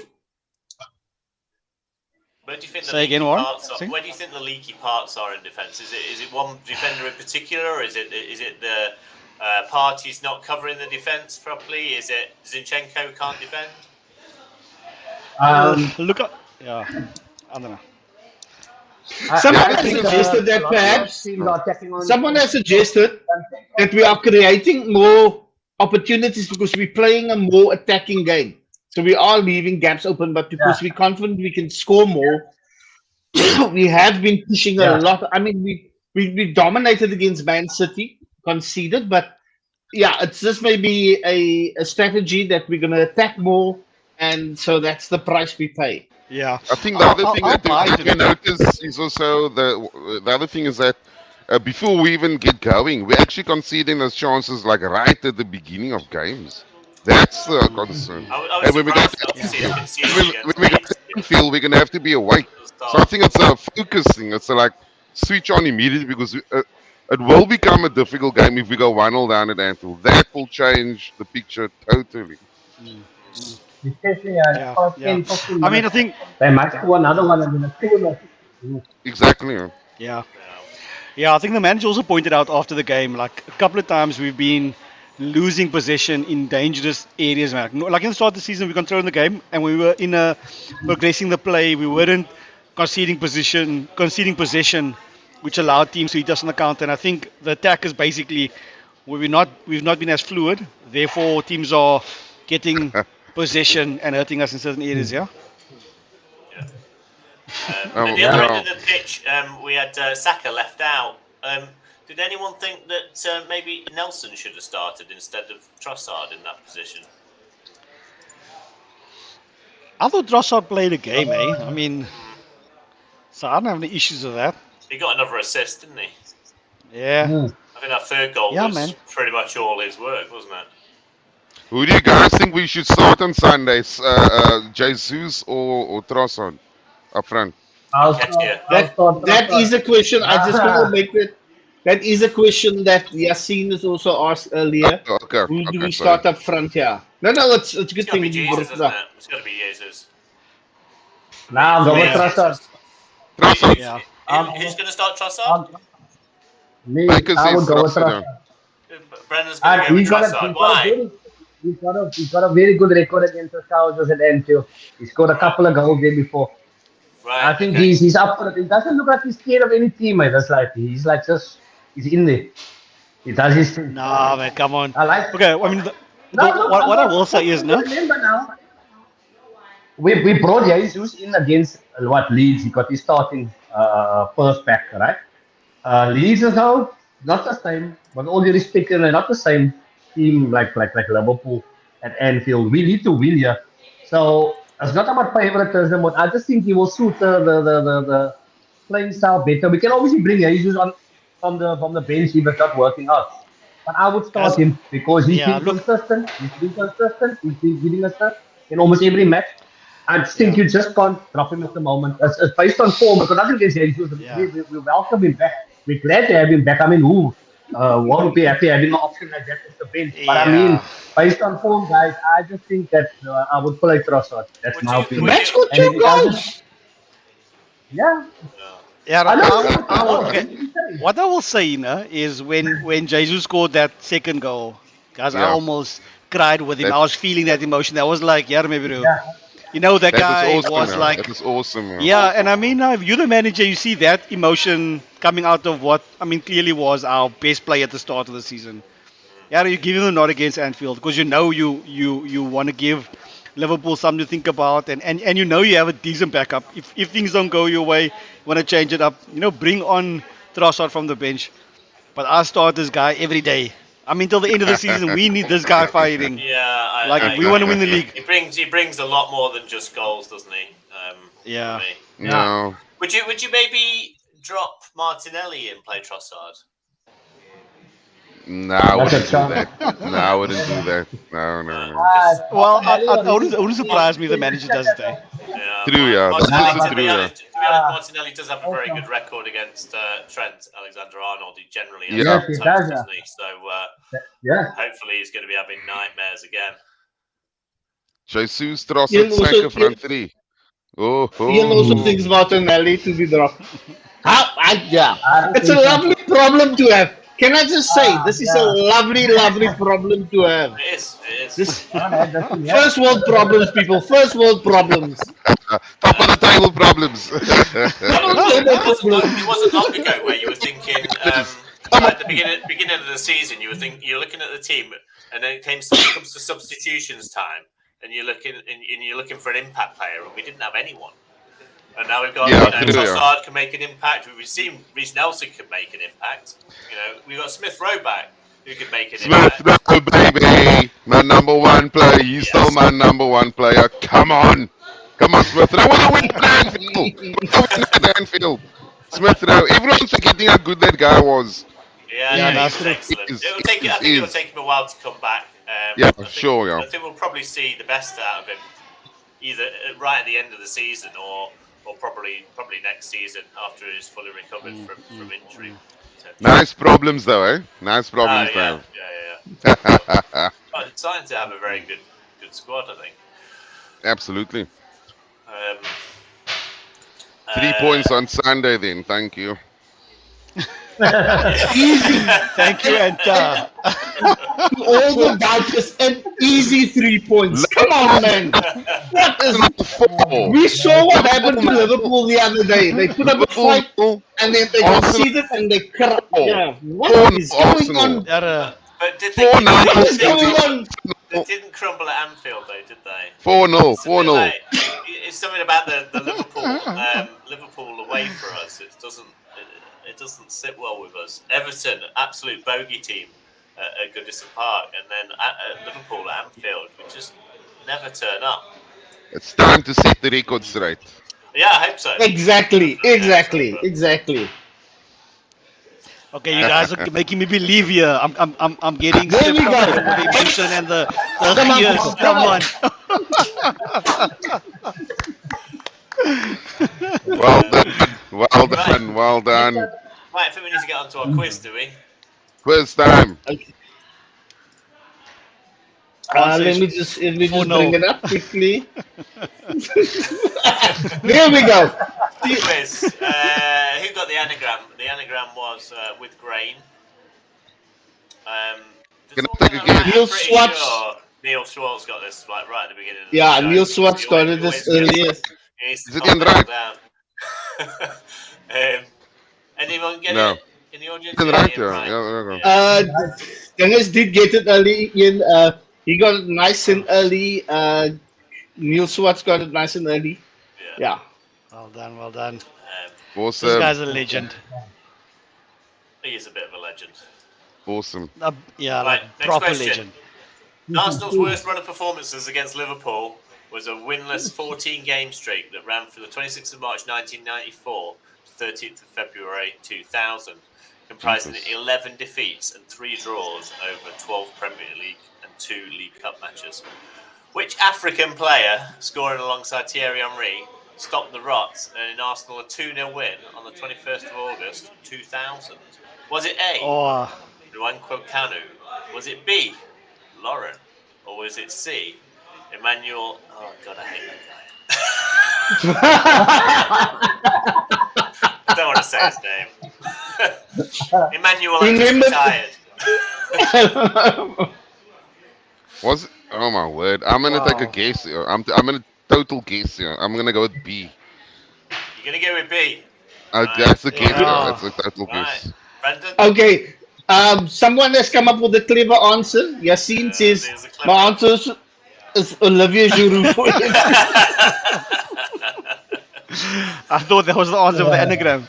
Where do you think the Say leaky again, Warren? parts are? Where do you think the leaky parts are in defence? Is it one defender in particular, or is it the parties not covering the defence properly? Is it Zinchenko can't defend? Look at I don't know. Someone has suggested that perhaps someone has suggested that we are creating more opportunities because we're playing a more attacking game. So we are leaving gaps open, but because we're confident we can score more, we have been pushing a lot. I mean, we dominated against Man City, conceded, but yeah, it's just maybe a strategy that we're going to attack more, and so that's the price we pay. Yeah. I think the other thing I'll that buy we into that. notice is also the other thing is that before we even get going, we're actually conceding those chances like right at the beginning of games. That's the concern. I was And when we got surprised not to see us concede when against we got Leeds to Anfield, we're gonna have to be awake. at the So I start. think it's a focus thing. It's like switch on immediately because it will become a difficult game if we go 1-0 down at Anfield. That will change the picture totally. Especially Yeah. first Yeah. 10, 15 I mean, I minutes. think. They might score another one and then a 2-0. Exactly. Yeah. Yeah. Yeah. Yeah, I think the manager also pointed out after the game, like a couple of times we've been losing possession in dangerous areas, man. Like in the start of the season, we controlled the game and we were progressing the play. We weren't conceding possession, which allowed teams to hit us on the counter. And I think the attack is basically where we've not been as fluid. Therefore, teams are getting possession and hurting us in certain areas. Yeah. Yeah. Oh, At the other yeah. end of the pitch, we had Xhaka left out. Did anyone think that maybe Nelson should have started instead of Trossard in that position? I thought Trossard played a game, eh? I mean, so I don't have any issues with that. He got another assist, didn't he? Yeah. I think that third goal Yeah, was man. pretty much all his work, wasn't it? Who do you guys think we should start on Sundays? Jesus or Trossard up front? I'll Catch start, you. I'll start, That is a question. I just want Ah. to make it. That is a question that Yassine has also asked earlier. Okay. Who do we Sorry. start up front here? No, it's a good It's got to thing be you brought Jesus, it isn't up. it? It's got to be Jesus. Nah, I'm For going me, with it's Trossard. Jesus. Trossard. Yeah. Who's going to start Trossard? Me, Baker I would says go with Trossard. Trossard. Brendan's going to go with Trossard. Why? He's got a very good record against the Chargers at Anfield. He scored a couple of goals there before. Right. I think okay. he's up for it. He doesn't look like he's scared of any teammate. That's like he's like he's in there. He does his thing. Nah, man, come on. I like. Okay, I mean, No, what I will say is, no. Remember now, we brought Jesus in against Leeds. He got his starting first back, right? Leeds is now not the same, but all due respect, they're not the same team like Liverpool at Anfield. We need to win here. So it's not about favoritism, but I just think he will suit the playing style better. We can obviously bring Jesus on from the bench if it's not working out. But I would start Guys, him because he's yeah, been look- consistent. He's been consistent. He's been giving us that in almost every match. I just think you just can't drop him at the moment. It's based on form. Because nothing against Jesus. Yeah. We welcome him back. We're glad to have him back. I mean, who won't be happy having an option like that at the bench? But I mean, Yeah. based on form, guys, I just think that I would play Trossard. That's Would my you- opinion. would Match got And if two he doesn't- goals. Yeah. Yeah, I know. I will, okay. What I will say, is when Jesus scored that second goal, guys, I Yeah. almost cried with him. That- I was feeling that emotion. I was like, yeah, maybe Yeah. you know, that That guy was awesome. was man. like, That was awesome. Man. yeah, and I mean, if you're the manager, you see that emotion coming out of what I mean clearly was our best player at the start of the season. Yeah, you give him a nod against Anfield because you know you want to give Liverpool something to think about, and you know you have a decent backup. If things don't go your way, you want to change it up. Bring on Trossard from the bench, but I start this guy every day. I mean, till the end of the season, we need this guy firing. Yeah, Like we want to win the league. He brings a lot more than just goals, doesn't he? Yeah. for me. No. Would you maybe drop Martinelli and play Trossard? No, I wouldn't That's do a that. No, I wouldn't do that. No. Well, I wouldn't surprise me if the manager does it. Eh? Yeah, True, yeah. That's Martinelli, to true, be yeah. honest, Martinelli does have a very good record against Trent Alexander-Arnold. He generally has Yeah. good Yes, he touch, does, yeah. doesn't he? So Yeah. hopefully he's going to be having nightmares again. Jesus, Ian Trossard, also- Saka, front three. Oh, Ian also oh. thinks Martinelli to be dropped. Yeah. I don't It's a think so. lovely problem to have. Can I just say, this is a lovely problem to have. It is. This Yeah. first world problems, people. First world problems. Top of the table problems. It wasn't long ago where you were thinking, at the beginning of the season, you're looking at the team, and then it comes to substitutions time, and you're looking for an impact player, and we didn't have anyone. And now we've got, Yeah, you know, I do, yeah. Trossard can make an impact. We've seen Reece Nelson can make an impact. You know, we've got Smith Rowe back who can make an Smith impact. Rowe, baby, my number one player. You Yes. still my number one player. Come on, Smith Rowe. What a win at Anfield! What a win at Anfield! Smith Rowe. Everyone's forgetting how good that guy was. Yeah, Yeah, he that's was true. excellent. Is- It'll take. is- I think it'll is. take him a while to come back. Yeah, I think, sure, yeah. I think we'll probably see the best out of him either right at the end of the season or probably next season after he's fully recovered from injury. Nice problems though, eh? Nice problems yeah. though. Well, it's starting to have a very good squad, I think. Absolutely. Um, 3 points on Sunday then. Thank you. Easy. Thank you, and All the vouchers and easy 3 points. Come on, man. What is it? 4. We saw what happened to Liverpool the other day. They put up a fight and then they conceded and they crap. Yeah. What is going on? but did they? 4-0. What is going on? They didn't crumble at Anfield, though, did they? 4-0. Something 4-0. like- it's something about the Liverpool away for us. It doesn't sit well with us. Everton, absolute bogey team at Goodison Park, and then Liverpool at Anfield, we just never turn up. It's time to set the record straight. Yeah, I hope so. Exactly. Okay, you guys are making me believe here. I'm getting There we go. the emotion and the Come on, tears. come on. Well done. Right, I think we need to get onto our quiz, do we? Quiz time. Let me just bring it up quickly. There we go. Quiz. Who got the anagram? The anagram was with grain. Can I take a guess? Neil Schwartz. Neil Schwartz got this right at the beginning. Of Yeah, the show. Neil Schwartz got it this earlier. Is it in right? Anyone get No. it in the audience? It's in right, yeah. Dennis did get it early in. He got it nice and early. Neil Schwartz got it nice and early. Yeah. Well done. This Awesome. guy's a legend. He is a bit of a legend. Awesome. Yeah, Right, like next proper question. legend. Arsenal's worst run of performances against Liverpool was a winless 14-game streak that ran from the 26th of March 1994 to 13th of February 2000, comprising 11 defeats and 3 draws over 12 Premier League and 2 League Cup matches. Which African player, scoring alongside Thierry Henry, stopped the rot and in Arsenal a 2-0 win on the 21st of August 2000? Was it A, Oh, Nwankwo Kanu? Was it B, Lauren? Or was it C, Emmanuel? Oh God, I hate that guy. I don't want to say his name. Emmanuel, I'm just retired. Was it? Oh my word! I'm gonna take a guess here. I'm gonna total guess here. I'm gonna go with B. You're gonna go with B. That's a guess. Yeah. That's a total guess. Right, Brendan. Okay. Someone has come up with a clever answer. Yassine says there's a clever my answer is Olivier Giroud. I thought that was the answer of the anagram.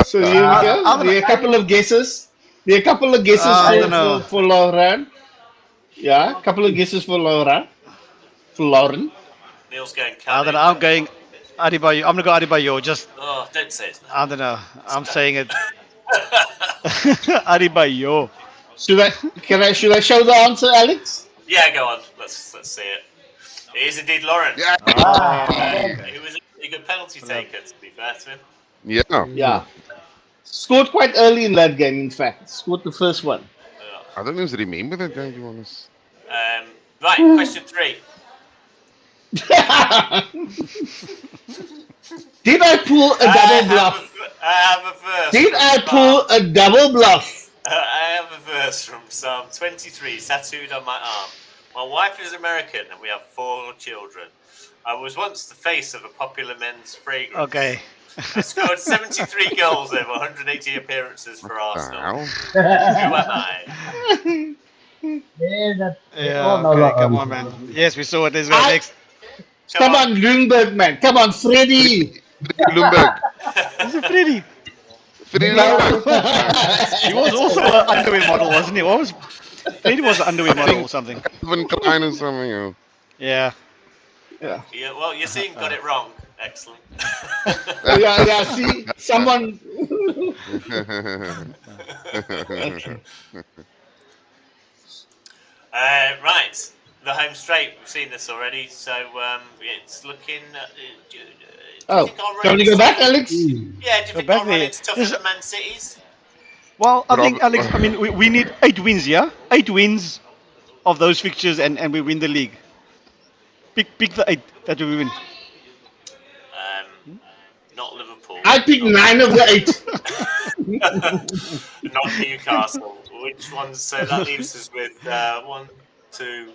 So here we go. There are a couple of guesses. I don't know. for Lauren. Yeah, a couple of guesses for Lauren. Neil's going I don't know. Kanu. I'm going Adebayo. I'm gonna go Adebayo. Just Oh, don't say it. I don't know. I'm saying it. Adebayo. Should I show the answer, Alex? Yeah, go on. Let's see it. It is indeed Lauren. Yeah. He was a pretty good penalty taker, to be fair to him. Yeah. Yeah. Scored quite early in that game, in fact. Scored the first one. I don't even remember that game, to be honest. Right, question 3. Did I pull a double bluff? I have a verse. Did from I Psalm- pull a double bluff? I have a verse from Psalm 23 tattooed on my arm. My wife is American and we have 4 children. I was once the face of a popular men's fragrance. Okay. I scored 73 goals over 180 appearances for Arsenal. Ow. Who am I? Yeah, Yeah. Okay. Come on, man. Yes, we saw it. Let's go next. Come on, Lundberg, man. Come on, Freddy. Bloomberg. Is it Freddy? Freddie No. Lumberg. He was also an underwear model, wasn't he? What was Freddy was an underwear model or something? Calvin Klein or something. Yeah. Yeah. Yeah, well, you seem got it wrong. Excellent. Yeah. See, someone. Right, the home straight. We've seen this already, so it's looking. Do you Oh, think our can we run- go back, Alex? Yeah, do you think back our run there. is tougher than Man City's? Well, I think, Rob- Alex, I mean, we need 8 wins, yeah? 8 wins of those fixtures and we win the league. Pick the 8 that we win. Not Liverpool. I picked 9 of the 8. Not Newcastle. Which ones? So that leaves us with 1, 2,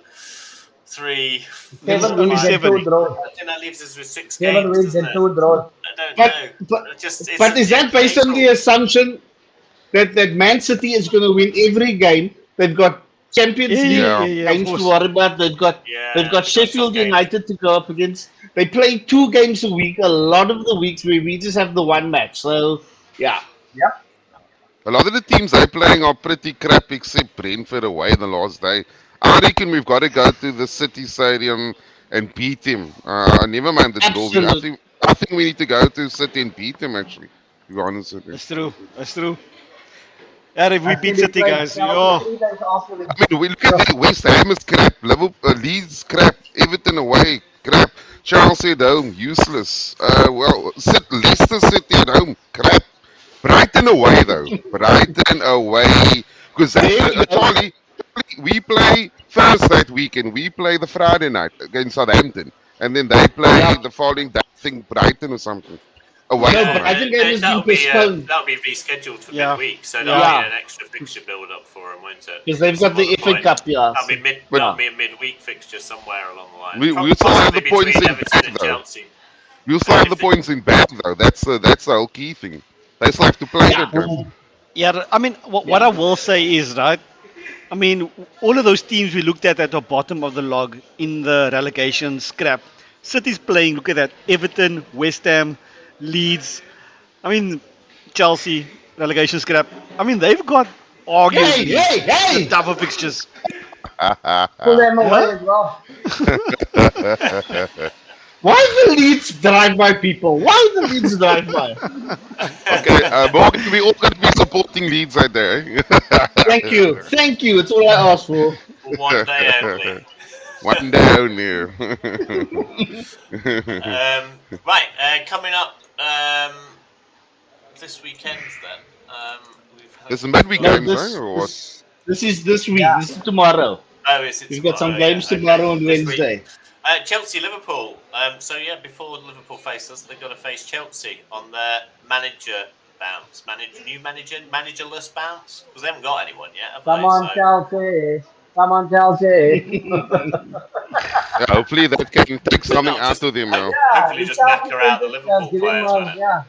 3. Seven only wins and 7. 2 draws. I think that leaves us with 6 7 games. wins Doesn't and it? 2 draws. I don't But- know. but- It's But is that based on the assumption that Man City is going to win every game? They've got Champions League Yeah. of games to course. worry about. They've got they've got Sheffield some games. United to go up against. They play 2 games a week. A lot of the weeks where we just have the one match. So yeah, A lot of the teams they're playing are pretty crap, except Brentford away the last day. I reckon we've got to go to the City Stadium and beat him. Never mind the draw. Absolutely. I think we need to go to City and beat him, actually, to be honest with you. That's true. That's true. Yeah, if we I beat think City, they guys, played oh, 3 days after the- I mean, we look at the West Ham is crap, Liverpool, Leeds crap, Everton away crap, Chelsea at home useless. Leicester City at home crap. Brighton away though, Brighton away because Charlie, we play first that weekend. We play the Friday night against Southampton, and then they play the following day. I think Brighton or something. Away. No, from but us. I think that has been postponed. That'll be rescheduled for Yeah. midweek, so that'll Yeah. be an extra fixture build up for them, won't it? Because they've got the Some other FA point. Cup, yeah. That'll be But- that'll be a midweek fixture somewhere along the line. We still have the Possibly points between in Everton back, and though. Chelsea. You still have the points in bag though. That's the whole key thing. They still have to play Yeah. that game. yeah. I mean, what I will say is, right, I mean, all of those teams we looked at the bottom of the log in the relegation scrap. City's playing, look at that. Everton, West Ham, Leeds. I mean, Chelsea, relegation scrap. I mean, they've got arguably Hey! tougher fixtures. Pull them away as well. Why the Leeds drive by people? Why the Leeds drive by? Okay, Morgan, we all going to be supporting Leeds out there. Eh? Thank you. It's all I asked for. For one day only. One day only. Right, coming up this weekend then. There's some midweek No, games, eh, or what? this is this week. Yeah. This is tomorrow. Oh, is it We've got some tomorrow? games Yeah, tomorrow okay. and This week. Wednesday. Chelsea, Liverpool. So yeah, before Liverpool face us, they've got to face Chelsea on their manager bounce, managerless bounce, because they haven't got anyone yet. Have Come they? on, So- Chelsea. Come on, Chelsea. Yeah, hopefully that can take something out of them now. Hopefully just knock her out the Liverpool give him players, won't it? yeah.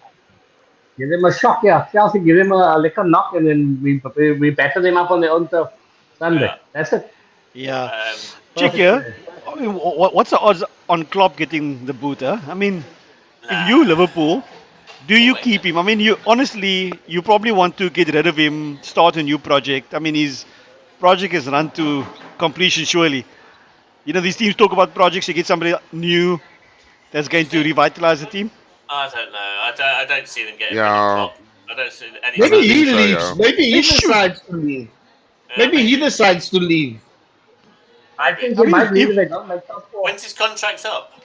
Give him a shock, yeah. Chelsea give him a little knock and then we batter them up on their own turf Sunday. Yeah. That's it. Yeah. Check here. I mean, what's the odds on Klopp getting the boot? Huh? I mean, if you Liverpool, do you keep him? I mean, you probably want to get rid of him, start a new project. I mean, his project is run to completion, surely. You know, these teams talk about projects. You get somebody new that's going to revitalize the team. I don't know. I don't see them getting Yeah. rid of Klopp. I don't see any. Maybe he so, leaves. yeah. Maybe he They should. decides to leave. Yeah, Maybe he decides to leave. I think I they mean, might leave if- if they don't make top four. When's his contract up?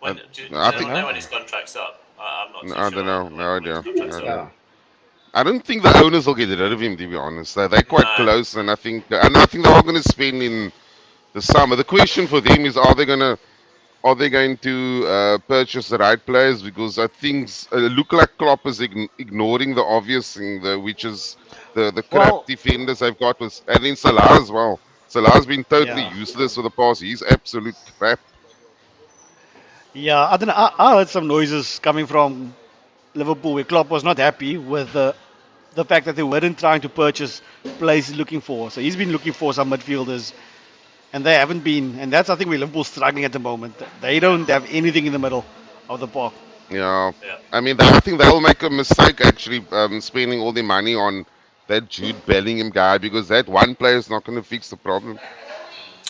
When, do you I think- know when his contract's up? I'm not too I sure. don't know. No when his idea. contract's I up. don't- I don't think the owners will get rid of him, to be honest. They're quite No. close, and I think they are going to spend in the summer. The question for them is, are they going to purchase the right players? Because I think look like Klopp is ignoring the obvious thing, which is the crap Well- defenders they've got, and then Salah as well. Salah's been totally Yeah. useless for the past. He's absolute crap. Yeah, I don't know. I heard some noises coming from Liverpool where Klopp was not happy with the fact that they weren't trying to purchase players he's looking for. So he's been looking for some midfielders. and they haven't been. And that's I think where Liverpool's struggling at the moment. They don't have anything in the middle of the park. Yeah. Yeah. I mean, I think they'll make a mistake actually spending all their money on that Jude Bellingham guy because that one player is not going to fix the problem.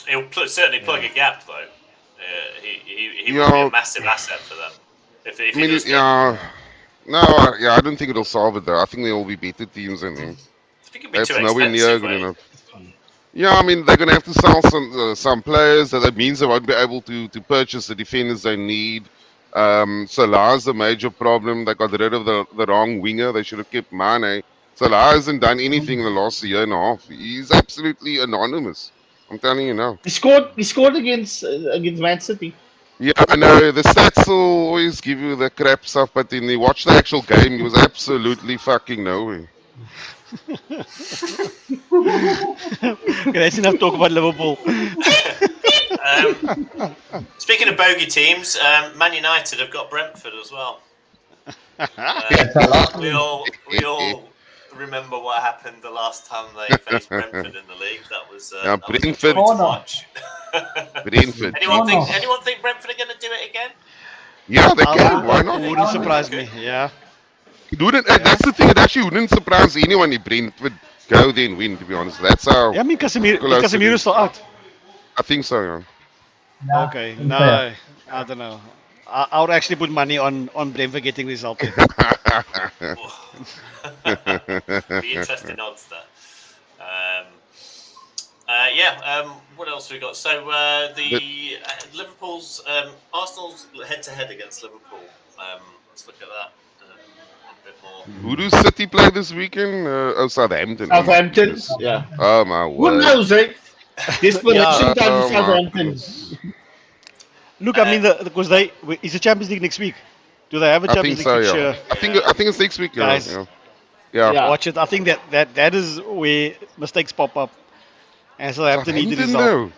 He'll certainly plug a gap, though. He You would be a know, massive asset for them. If I he mean, does get, yeah. No, yeah, I don't think it'll solve it though. I think there will be better teams than him. I think it'd be That's too nowhere near expensive, good right? enough. Yeah, I mean they're gonna have to sell some players. That means they won't be able to purchase the defenders they need. Salah's a major problem. They got rid of the wrong winger. They should have kept Mane. Salah hasn't done anything in the last year and a half. He's absolutely anonymous. I'm telling you now. He scored against Man City. Yeah, I know the stats will always give you the crap stuff, but when you watch the actual game, he was absolutely fucking nowhere. Okay, that's enough talk about Liverpool. Speaking of bogey teams, Man United have got Brentford as well. We all remember what happened the last time they faced Brentford in the league. That was Yeah, that was a Brentford. joy to watch. Brentford. Anyone think Brentford are going to do it again? Yeah, they can. Why not? Wouldn't surprise me. Yeah. It wouldn't, That's the thing. It actually wouldn't surprise anyone if Brentford go there and win. To be honest, that's how. Yeah, I mean close it Casemiro's is. still out. I think so. Yeah. Yeah, Okay, think no, so. I don't know. I would actually put money on Brentford getting result. Be interesting odds there. What else we got? So Liverpool's Arsenal's head-to-head against Liverpool. Let's look at that a bit more. Who do City play this weekend? Southampton. Southampton. Yeah. Oh my Who word. knows, right? Desperation Yeah. time Oh, Southampton. Look, I mean, because it's the Champions League next week. Do they have a I think Champions so. League Yeah. fixture? I think it's next week. Guys. Yeah. Yeah. Yeah. Watch it. I think that is where mistakes pop up, and Southampton need the Southampton, result.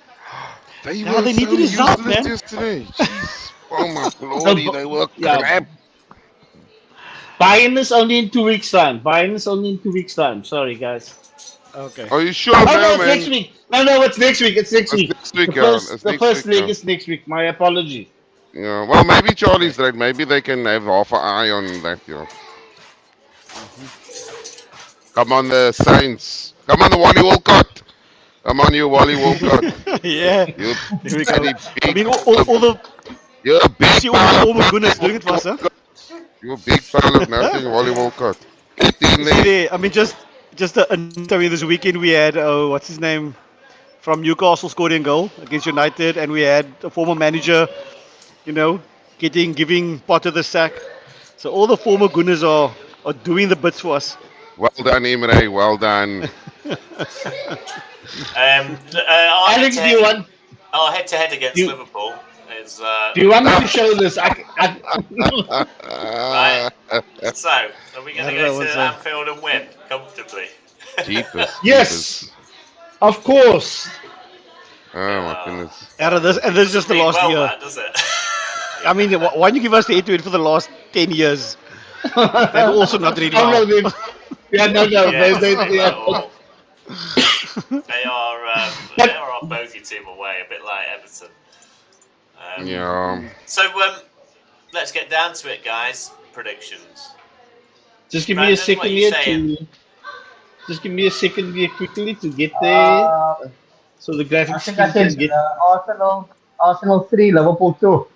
though. They Yeah, were they need so the result, useless man. yesterday. Jeez. Oh my lordy, they were Yeah. crap. Bayern is only in 2 weeks' time. Bayern is only in 2 weeks' time. Sorry, guys. Okay. Are you sure? Oh, No, no, it's man. next week. No, it's next week. It's next It's week. next week, The yeah. first, It's the next first week, leg yeah. is next week. My apology. Yeah, well, maybe Charlie's right. Maybe they can have half an eye on that. Yeah. Come on, the Saints. Come on, the Wally Walcott. Come on, you Wally Walcott. Yeah. You Here we go. bloody I mean, big. all the You're a big see all the pile former of goodness doing it for us, huh? You're a big pile of nothing, Wally Walcott. Get in See there. there. I mean, just I mean, this weekend we had what's his name from Newcastle scoring a goal against United, and we had a former manager, giving Potter the sack. So all the former goodness are doing the bits for us. Well done, Imre. Well done. Alex, do you want Our head-to-head against You- Liverpool is do you want me to show this? right. So, are we going I to don't know go what's to that. Anfield and win comfortably? Jeepers. Yes. Of course. Oh, my goodness. Out of this, and this is just the Speak last well, year. that, does it? I mean, why don't you give us the 8-8 for the last 10 years? They've also not really Oh, no, well. no. Yeah, They, they are our bogey team away, a bit like Everton. Yeah. So let's get down to it, guys. Predictions. just give me a Brandon, second what you here saying? to. Just give me a second here quickly to get there, so the I graphics think I can said get. Arsenal 3, Liverpool 2.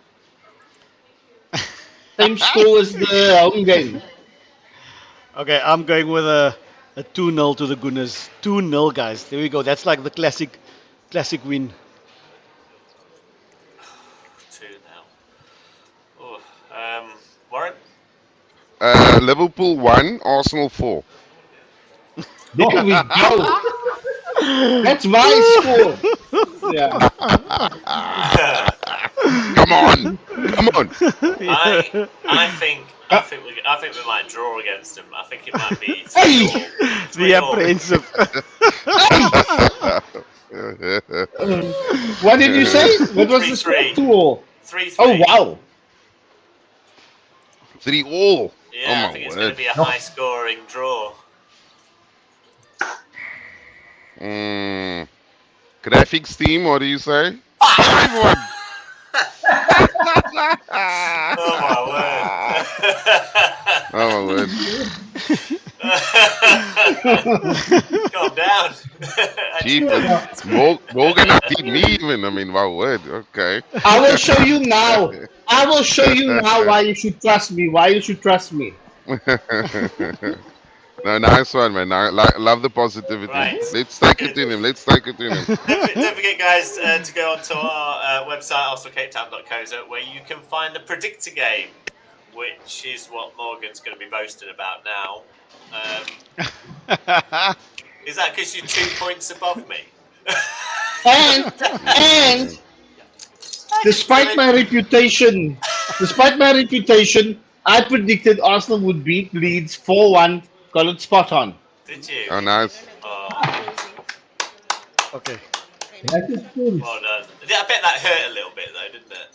Same score as the home game. Okay, I'm going with a 2-0 to the Gunners. 2-0, guys. There we go. That's like the classic win. 2-0. Oh, Warren? Liverpool 1, Arsenal 4. There we go. That's my score. Yeah. Come on. Come on. I think we might draw against them. I think it might be Hey! 3-all. The apprehensive. What did you say? What was the score? 3-3. 2-all. 3-3. Oh wow. 3-all. Yeah, Oh, I my think it's going to word. be a high-scoring draw. Graphics team, what do you say? Everyone. Oh my word! Oh my word. Calm down. Jeepers. Morgan did me even. I mean, my word. Okay. I will show you now. I will show you now why you should trust me. Why you should trust me. No, nice one, man. Love the positivity. Right. Let's take it to him. Let's take it to him. Don't forget, guys, to go onto our website, arsenalcapetown.co, where you can find the predictor game, which is what Morgan's going to be boasting about now. Is that because you're 2 points above me? And despite my reputation, I predicted Arsenal would beat Leeds 4-1. Got it spot on. Did you? Oh, nice. Oh, Okay. That is cool. well done. I bet that hurt a little bit, though, didn't it?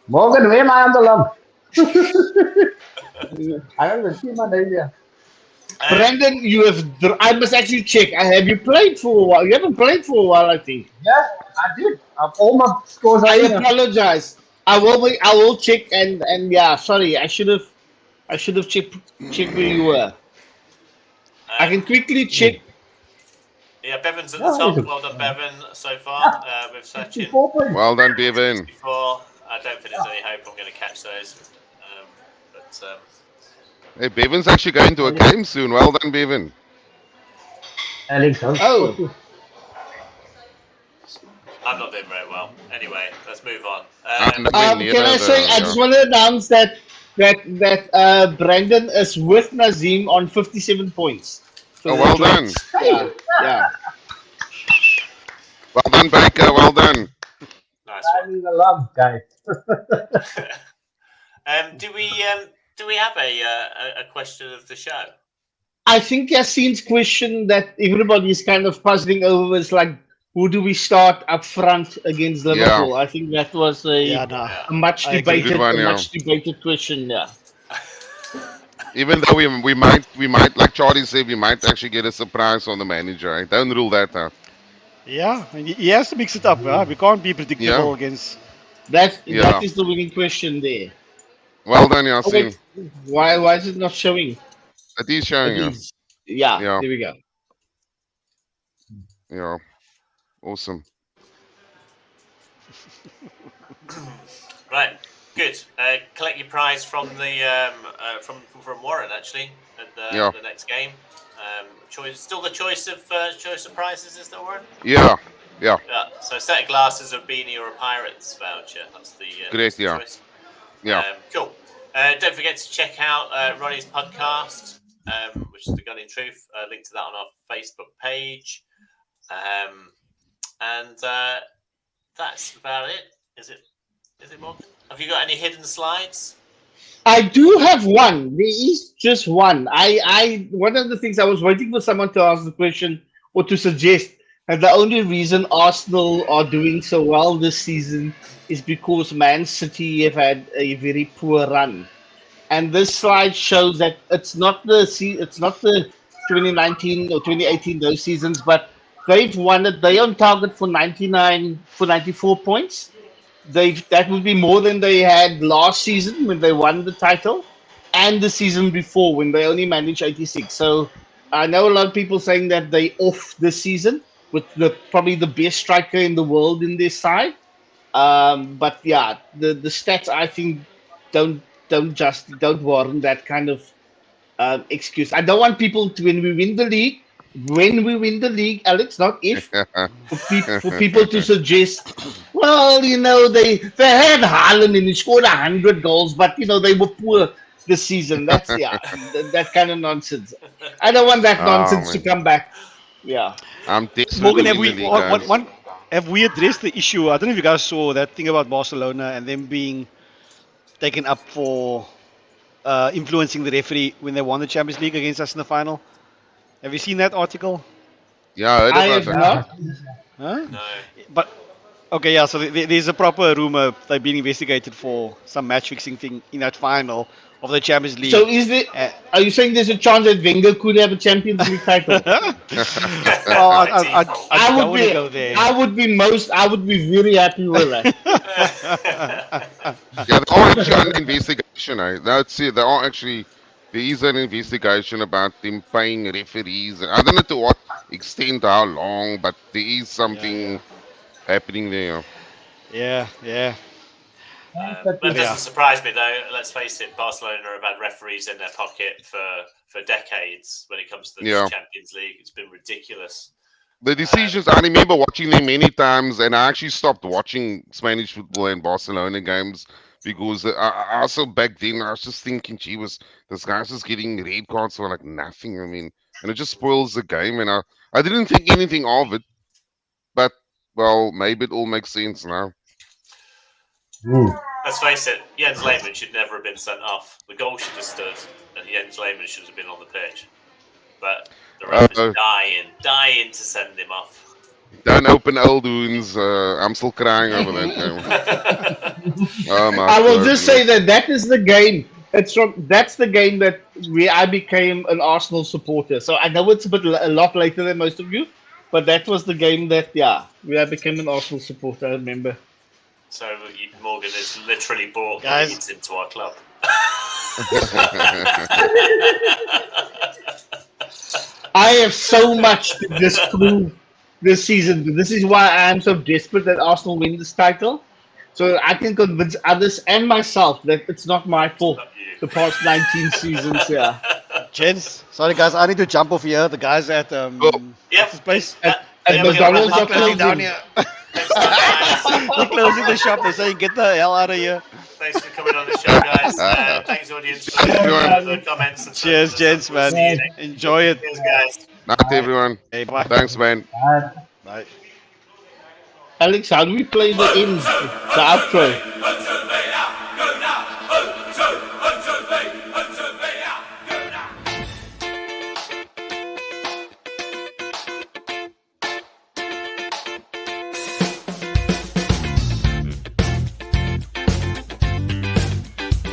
Morgan, where am I on the lump? I don't see my idea. Brandon, I must actually check. Have you played for a while? You haven't played for a while, I think. Yeah, I did. All my scores are I in. apologize. I will check and yeah, sorry. I should have checked where you were. I can quickly check. Yeah, Bevan's at the top. Well done, Bevan, so far. With Sachin. 64 points. Well done, Bevan. Before, I don't think there's any hope I'm going to catch those. Hey, Bevan's actually going to a game soon. Well done, Bevan. Alex, Oh. I'm not doing very well. Anyway, let's move on. And Can I say? I just want to announce that Brandon is with Naseem on 57 points. So Oh, well done. Yeah. Well done, Baker. Well done. Nice I need a lump, guys. one. Do we have a question of the show? I think Yassine's question that everybody is kind of puzzling over is like, who do we start up front against Liverpool? I think that was a much debated question. Yeah. Even though we might, like Charlie said, we might actually get a surprise on the manager. Right? Don't rule that out. Yeah, and he has to mix it up. We can't be predictable against. That is the winning question there. Well done, Yassine. Why is it not showing? It is showing us. Yeah, Yeah. there we go. Yeah. Awesome. Right, good. Collect your prize from the from Warren actually at the next game. Still the choice of prizes, is there, Warren? Yeah. Yeah. So a set of glasses, a beanie, or a Pirates voucher. That's the Correct, yeah. choice. Yeah. Cool. Don't forget to check out Ronnie's podcast, which is The Gun in Truth. Link to that on our Facebook page. And that's about it. Is it Morgan? Have you got any hidden slides? I do have one. There is just one. I one of the things I was waiting for someone to ask the question or to suggest, and the only reason Arsenal are doing so well this season is because Man City have had a very poor run. And this slide shows that it's not the 2019 or 2018 those seasons, but they've won it. They on target for 94 points. That would be more than they had last season when they won the title, and the season before when they only managed 86. So I know a lot of people saying that they off this season with probably the best striker in the world in their side. But yeah, the stats I think don't warrant that kind of excuse. I don't want people to when we win the league, Alex, not if, for people to suggest, well, they had Haaland and he scored 100 goals, but they were poor this season. That's that kind of nonsense. I don't want that nonsense to come back. Yeah. I'm Morgan, have we addressed the issue? I don't know if you guys saw that thing about Barcelona and them being taken up for influencing the referee when they won the Champions League against us in the final. Have you seen that article? Yeah, I heard I about have that. not. Huh? No. But Okay, yeah. So there's a proper rumor they're being investigated for some match fixing thing in that final of the Champions League. So are you saying there's a chance that Wenger could have a Champions League title? Well, I I would wouldn't be. go there. I would be very happy with that. Yeah, they are actually under investigation. That's it. There is an investigation about them paying referees. I don't know to what extent, how long, but there is something happening there. Yeah. That doesn't surprise me, though. Let's face it, Barcelona have had referees in their pocket for decades when it comes to the Champions League. It's been ridiculous. The decisions, I remember watching them many times, and I actually stopped watching Spanish football and Barcelona games because I also back then I was just thinking, gee, this guy's just getting red cards for like nothing. I mean, and it just spoils the game. And I didn't think anything of it, but well, maybe it all makes sense now. Let's face it, Jens Lehmann should never have been sent off. The goal should have stood, and Jens Lehmann should have been on the pitch. But the ref is dying to send him off. Don't open old wounds. I'm still crying over that game. I will just say that is the game. That's the game that I became an Arsenal supporter. So I know it's a lot later than most of you, but that was the game that I became an Arsenal supporter. I remember. So Morgan has literally brought Leeds into our club. I have so much to disprove this season. This is why I am so desperate that Arsenal win this title. So I can convince others and myself that it's not my fault the past 19 seasons. Yeah. Gents, sorry guys, I need to jump off here. The guys at this place at McDonald's are closing down here. They're closing the shop. They're saying, "Get the hell out of here." Thanks for coming on the show, guys. Thanks, audience, for the comments. And cheers, gents, man. Enjoy it. Cheers, guys. Night, everyone. Hey, bye. Thanks, man. Bye. Alex, how do we play the outro?